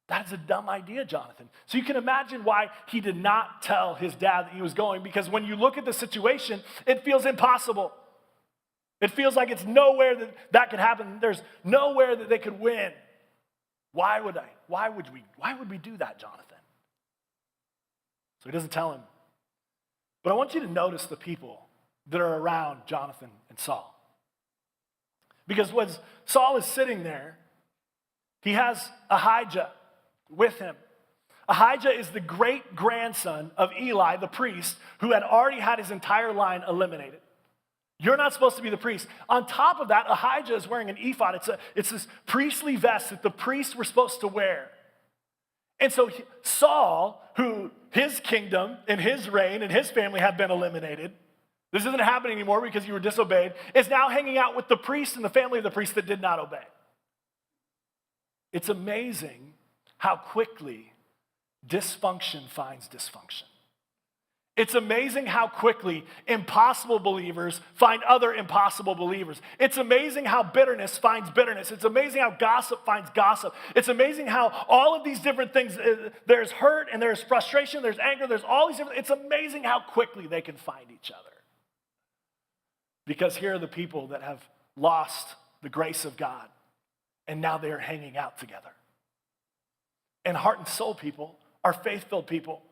[SPEAKER 4] That is a dumb idea, Jonathan. So you can imagine why he did not tell his dad that he was going, because when you look at the situation, it feels impossible. It feels like it's nowhere that could happen. There's nowhere that they could win. Why would we do that, Jonathan? So he doesn't tell him. But I want you to notice the people that are around Jonathan and Saul. Because when Saul is sitting there, he has Ahijah with him. Ahijah is the great-grandson of Eli, the priest, who had already had his entire line eliminated. You're not supposed to be the priest. On top of that, Ahijah is wearing an ephod. It's this priestly vest that the priests were supposed to wear. And so Saul, who his kingdom and his reign and his family have been eliminated, this isn't happening anymore because you were disobeyed, is now hanging out with the priest and the family of the priest that did not obey. It's amazing how quickly dysfunction finds dysfunction. It's amazing how quickly impossible believers find other impossible believers. It's amazing how bitterness finds bitterness. It's amazing how gossip finds gossip. It's amazing how all of these different things, there's hurt and there's frustration, there's anger, there's all these different, it's amazing how quickly they can find each other. Because here are the people that have lost the grace of God, and now they are hanging out together. And heart and soul people are faith-filled people.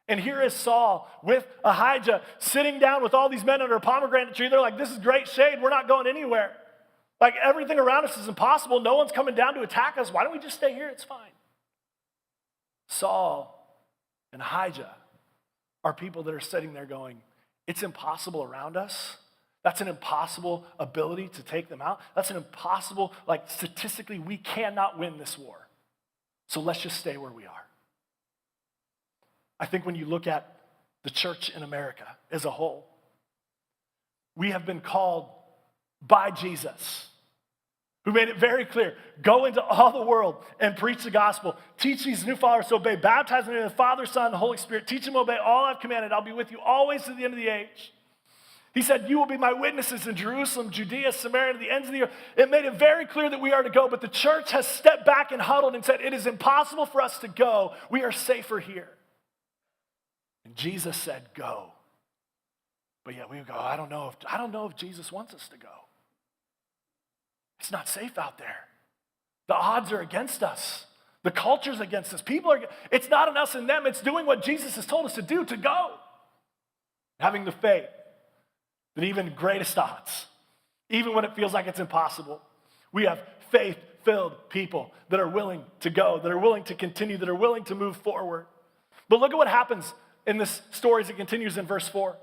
[SPEAKER 4] And here is Saul with Ahijah sitting down with all these men under a pomegranate tree. They're like, this is great shade. We're not going anywhere. Like, everything around us is impossible. No one's coming down to attack us. Why don't we just stay here? It's fine. Saul and Ahijah are people that are sitting there going, it's impossible around us. That's an impossible ability to take them out. That's an impossible, like, statistically, we cannot win this war. So let's just stay where we are. I think when you look at the church in America as a whole, we have been called by Jesus, who made it very clear, go into all the world and preach the gospel. Teach these new followers to obey. Baptize them in the Father, Son, and the Holy Spirit. Teach them to obey all I've commanded. I'll be with you always to the end of the age. He said, you will be my witnesses in Jerusalem, Judea, Samaria, to the ends of the earth. It made it very clear that we are to go, but the church has stepped back and huddled and said, it is impossible for us to go. We are safer here. And Jesus said, go. But yet we would go, I don't know if Jesus wants us to go. It's not safe out there. The odds are against us. The culture's against us. It's not an us and them. It's doing what Jesus has told us to do, to go. Having the faith that even greatest odds, even when it feels like it's impossible, we have faith-filled people that are willing to go, that are willing to continue, that are willing to move forward. But look at what happens in this story as it continues in verse 4.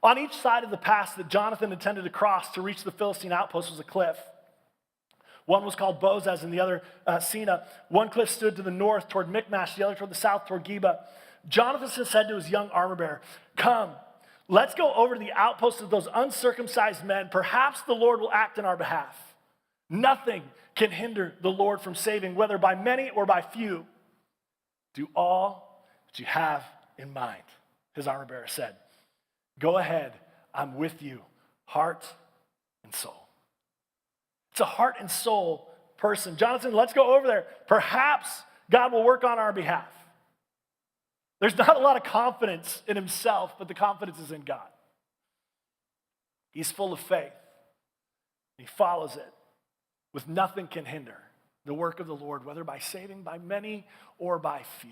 [SPEAKER 4] On each side of the pass that Jonathan intended to cross to reach the Philistine outpost was a cliff. One was called Bozez and the other Sina. One cliff stood to the north toward Michmash, the other toward the south toward Geba. Jonathan said to his young armor bearer, come, let's go over to the outpost of those uncircumcised men. Perhaps the Lord will act in our behalf. Nothing can hinder the Lord from saving, whether by many or by few. Do all that you have in mind, his armor bearer said. Go ahead, I'm with you, heart and soul. It's a heart and soul person. Jonathan, let's go over there. Perhaps God will work on our behalf. There's not a lot of confidence in himself, but the confidence is in God. He's full of faith. He follows it with nothing can hinder the work of the Lord, whether by saving by many or by few.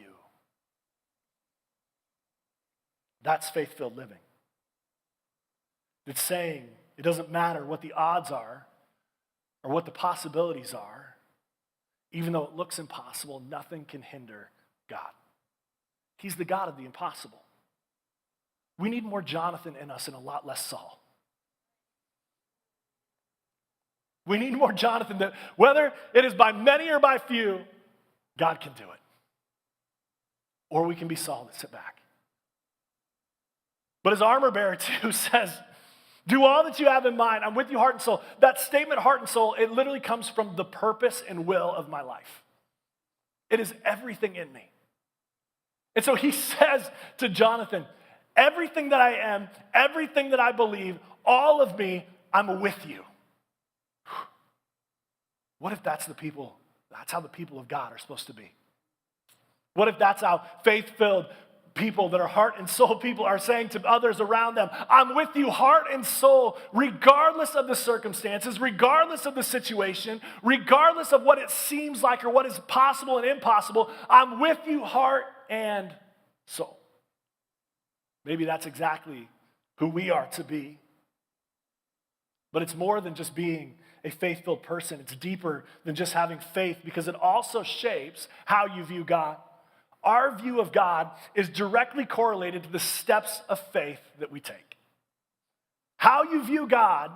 [SPEAKER 4] That's faith-filled living. It's saying it doesn't matter what the odds are or what the possibilities are. Even though it looks impossible, nothing can hinder God. He's the God of the impossible. We need more Jonathan in us and a lot less Saul. We need more Jonathan that whether it is by many or by few, God can do it. Or we can be Saul that sit back. But his armor bearer too says, do all that you have in mind. I'm with you, heart and soul. That statement, heart and soul, it literally comes from the purpose and will of my life. It is everything in me. And so he says to Jonathan, everything that I am, everything that I believe, all of me, I'm with you. What if that's how the people of God are supposed to be? What if that's how faith-filled people that are heart and soul people are saying to others around them, I'm with you heart and soul, regardless of the circumstances, regardless of the situation, regardless of what it seems like or what is possible and impossible, I'm with you heart and soul. Maybe that's exactly who we are to be. But it's more than just being a faith-filled person. It's deeper than just having faith because it also shapes how you view God. Our view of God is directly correlated to the steps of faith that we take. How you view God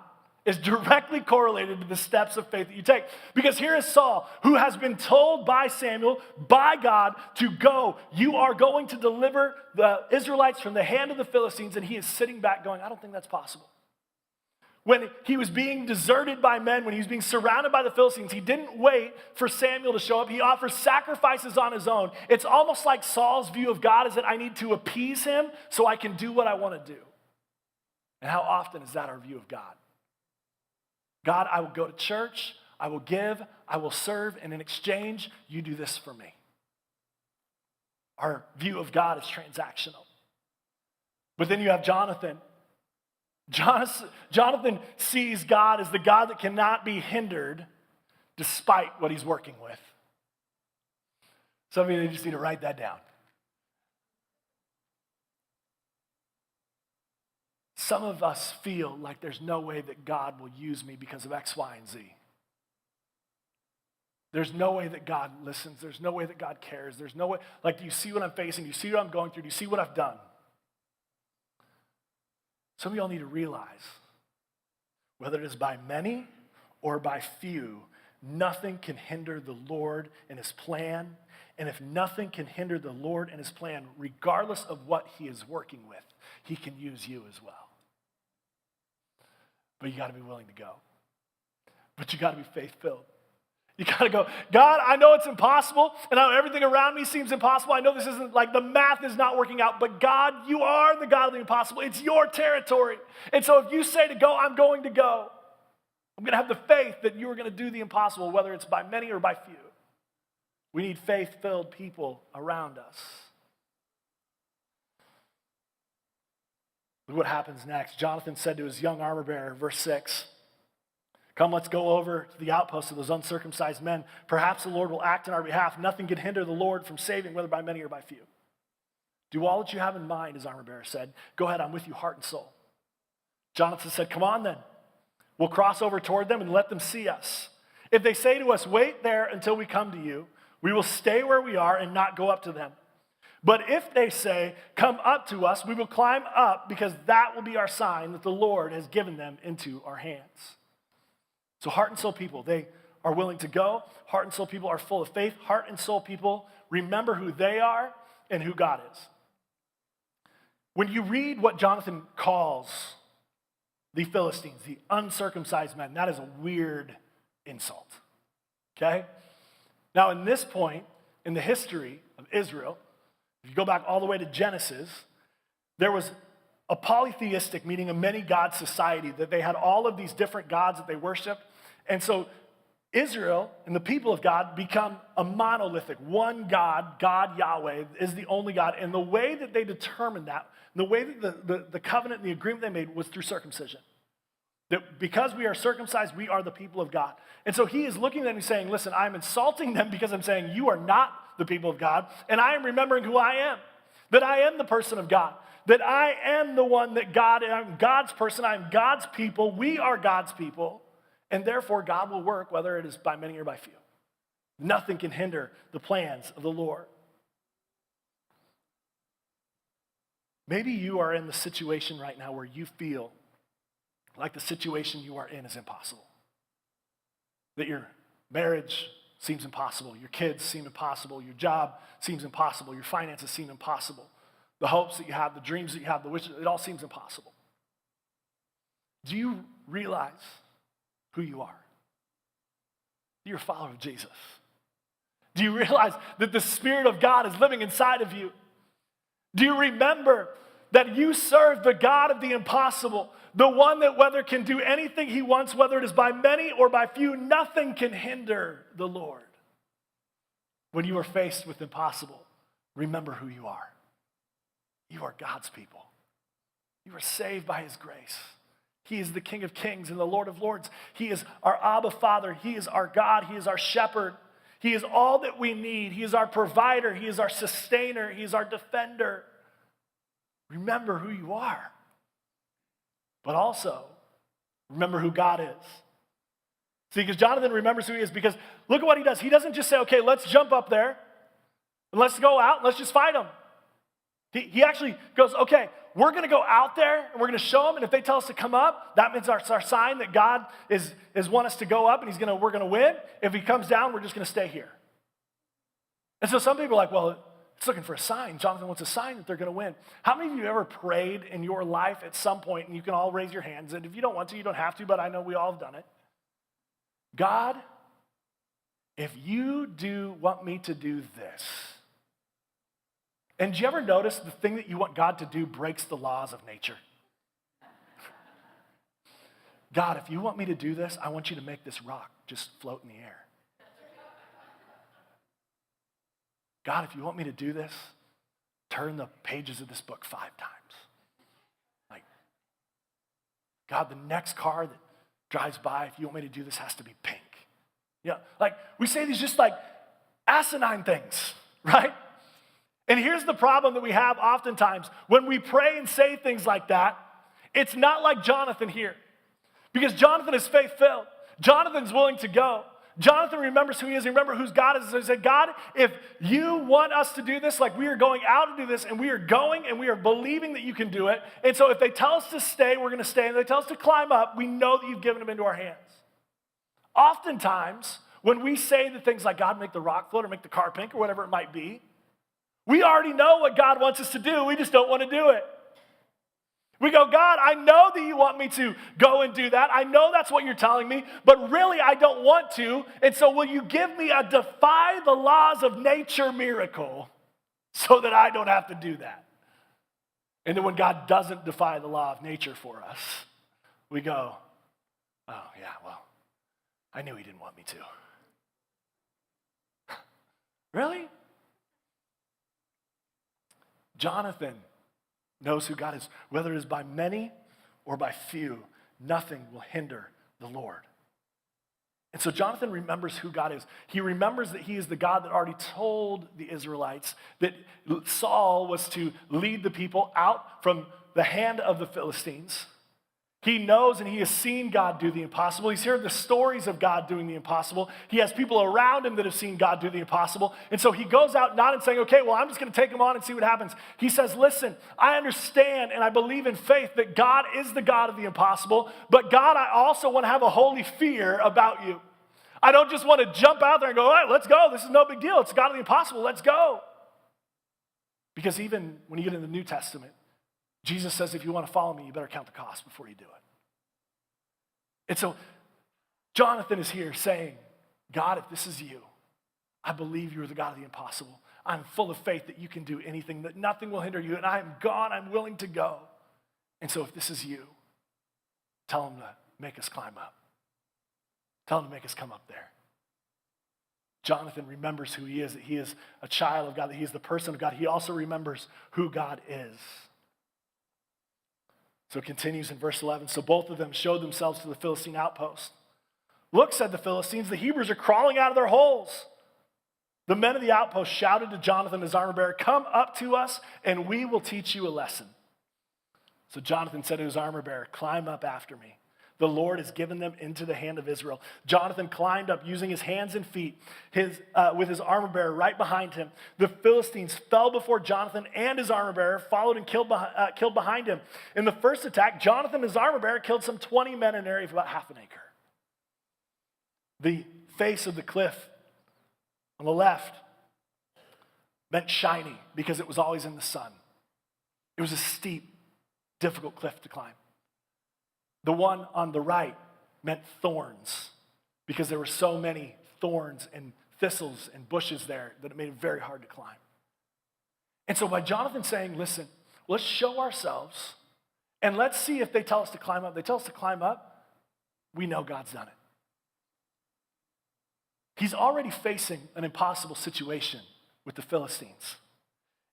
[SPEAKER 4] is directly correlated to the steps of faith that you take. Because here is Saul, who has been told by Samuel, by God, to go. You are going to deliver the Israelites from the hand of the Philistines, and he is sitting back going, I don't think that's possible. When he was being deserted by men, when he was being surrounded by the Philistines, he didn't wait for Samuel to show up. He offers sacrifices on his own. It's almost like Saul's view of God is that I need to appease him so I can do what I want to do. And how often is that our view of God? God, I will go to church, I will give, I will serve, and in exchange, you do this for me. Our view of God is transactional. But then you have Jonathan. Jonathan sees God as the God that cannot be hindered despite what he's working with. Some of you just need to write that down. Some of us feel like there's no way that God will use me because of X, Y, and Z. There's no way that God listens. There's no way that God cares. There's no way, like, do you see what I'm facing? Do you see what I'm going through? Do you see what I've done? Some of y'all need to realize, whether it is by many or by few, nothing can hinder the Lord and his plan. And if nothing can hinder the Lord and his plan, regardless of what he is working with, he can use you as well. But you got to be willing to go. But you got to be faith-filled. You got to go, God, I know it's impossible, and I know everything around me seems impossible. I know this isn't, like, the math is not working out, but God, you are the God of the impossible. It's your territory. And so if you say to go, I'm going to go. I'm going to have the faith that you are going to do the impossible, whether it's by many or by few. We need faith-filled people around us. Look what happens next. Jonathan said to his young armor bearer, verse 6, come, let's go over to the outposts of those uncircumcised men. Perhaps the Lord will act on our behalf. Nothing can hinder the Lord from saving, whether by many or by few. Do all that you have in mind, his armor bearer said. Go ahead, I'm with you, heart and soul. Jonathan said, come on then. We'll cross over toward them and let them see us. If they say to us, wait there until we come to you, we will stay where we are and not go up to them. But if they say, come up to us, we will climb up, because that will be our sign that the Lord has given them into our hands. So heart and soul people, they are willing to go. Heart and soul people are full of faith. Heart and soul people remember who they are and who God is. When you read what Jonathan calls the Philistines, the uncircumcised men, that is a weird insult, okay? Now, in this point in the history of Israel, if you go back all the way to Genesis, there was a polytheistic, meaning a many-god society, that they had all of these different gods that they worshiped. And so Israel and the people of God become a monolithic, one God, God Yahweh, is the only God. And the way that they determined that, the way that the covenant and the agreement they made was through circumcision. That because we are circumcised, we are the people of God. And so he is looking at them and saying, listen, I'm insulting them because I'm saying you are not the people of God, and I am remembering who I am, that I am the person of God, that I am the one that I'm God's person, I'm God's people, we are God's people, and therefore God will work whether it is by many or by few. Nothing can hinder the plans of the Lord. Maybe you are in the situation right now where you feel like the situation you are in is impossible. That your marriage seems impossible, your kids seem impossible, your job seems impossible, your finances seem impossible. The hopes that you have, the dreams that you have, the wishes, it all seems impossible. Do you realize who you are? You're a follower of Jesus. Do you realize that the Spirit of God is living inside of you? Do you remember that you serve the God of the impossible, the one that whether can do anything he wants, whether it is by many or by few, nothing can hinder the Lord? When you are faced with impossible, remember who you are. You are God's people. You are saved by his grace. He is the King of Kings and the Lord of Lords. He is our Abba Father. He is our God. He is our shepherd. He is all that we need. He is our provider. He is our sustainer. He is our defender. Remember who you are. But also, remember who God is. See, because Jonathan remembers who he is, because look at what he does. He doesn't just say, okay, let's jump up there, and let's go out, and let's just fight them. He actually goes, okay, we're going to go out there, and we're going to show them, and if they tell us to come up, that means our sign that God is want us to go up, and we're going to win. If he comes down, we're just going to stay here. And so some people are like, well, it's looking for a sign. Jonathan wants a sign that they're going to win. How many of you ever prayed in your life at some point, and you can all raise your hands, and if you don't want to, you don't have to, but I know we all have done it. God, if you do want me to do this. And do you ever notice the thing that you want God to do breaks the laws of nature? God, if you want me to do this, I want you to make this rock just float in the air. God, if you want me to do this, turn the pages of this book 5 times. Like, God, the next car that drives by, if you want me to do this, has to be pink. You know, like, we say these just like asinine things, right? And here's the problem that we have oftentimes. When we pray and say things like that, it's not like Jonathan here. Because Jonathan is faith-filled. Jonathan's willing to go. Jonathan remembers who he is. Remember who God is. So he said, God, if you want us to do this, like we are going out to do this, and we are going and we are believing that you can do it. And so if they tell us to stay, we're going to stay. And if they tell us to climb up, we know that you've given them into our hands. Oftentimes, when we say the things like, God, make the rock float or make the car pink or whatever it might be, we already know what God wants us to do. We just don't want to do it. We go, God, I know that you want me to go and do that. I know that's what you're telling me, but really I don't want to. And so will you give me a defy the laws of nature miracle so that I don't have to do that? And then when God doesn't defy the law of nature for us, we go, oh yeah, well, I knew he didn't want me to. Really? Jonathan knows who God is. Whether it is by many or by few, nothing will hinder the Lord. And so Jonathan remembers who God is. He remembers that he is the God that already told the Israelites that Saul was to lead the people out from the hand of the Philistines. He knows and he has seen God do the impossible. He's heard the stories of God doing the impossible. He has people around him that have seen God do the impossible. And so he goes out not in saying, okay, well, I'm just going to take him on and see what happens. He says, listen, I understand and I believe in faith that God is the God of the impossible, but God, I also want to have a holy fear about you. I don't just want to jump out there and go, all right, let's go. This is no big deal. It's God of the impossible. Let's go. Because even when you get in the New Testament, Jesus says, if you want to follow me, you better count the cost before you do it. And so Jonathan is here saying, God, if this is you, I believe you are the God of the impossible. I'm full of faith that you can do anything, that nothing will hinder you, and I am gone, I'm willing to go. And so if this is you, tell him to make us climb up. Tell him to make us come up there. Jonathan remembers who he is, that he is a child of God, that he is the person of God. He also remembers who God is. So it continues in verse 11. So both of them showed themselves to the Philistine outpost. Look, said the Philistines, the Hebrews are crawling out of their holes. The men of the outpost shouted to Jonathan, his armor bearer, come up to us and we will teach you a lesson. So Jonathan said to his armor bearer, climb up after me. The Lord has given them into the hand of Israel. Jonathan climbed up using his hands and feet, with his armor bearer right behind him. The Philistines fell before Jonathan and his armor bearer, followed and killed behind him. In the first attack, Jonathan and his armor bearer killed some 20 men in an area of about half an acre. The face of the cliff on the left meant shiny because it was always in the sun. It was a steep, difficult cliff to climb. The one on the right meant thorns because there were so many thorns and thistles and bushes there that it made it very hard to climb. And so by Jonathan saying, listen, let's show ourselves and let's see if they tell us to climb up. They tell us to climb up, we know God's done it. He's already facing an impossible situation with the Philistines.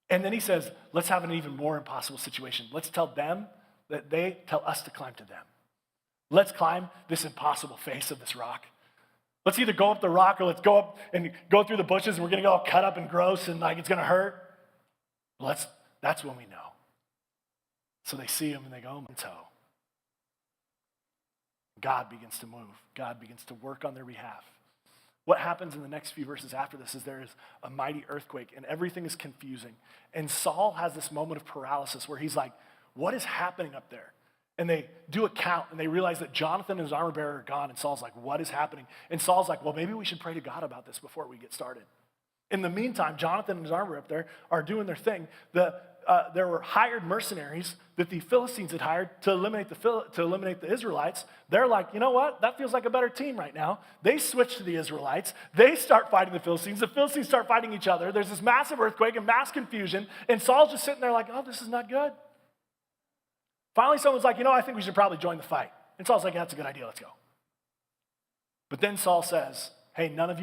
[SPEAKER 4] And then he says, let's have an even more impossible situation. Let's tell them that they tell us to climb to them. Let's climb this impossible face of this rock. Let's either go up the rock or let's go up and go through the bushes and we're going to get all cut up and gross and like it's going to hurt. That's when we know. So they see him and they go, in tow. God begins to move. God begins to work on their behalf. What happens in the next few verses after this is there is a mighty earthquake and everything is confusing. And Saul has this moment of paralysis where he's like, what is happening up there? And they do a count and they realize that Jonathan and his armor bearer are gone. And Saul's like, what is happening? And Saul's like, well, maybe we should pray to God about this before we get started. In the meantime, Jonathan and his armor up there are doing their thing. There were hired mercenaries that the Philistines had hired to eliminate the Israelites. They're like, you know what? That feels like a better team right now. They switch to the Israelites. They start fighting the Philistines. The Philistines start fighting each other. There's this massive earthquake and mass confusion. And Saul's just sitting there like, oh, this is not good. Finally, someone's like, I think we should probably join the fight. And Saul's like, that's a good idea, let's go. But then Saul says, hey, none of you are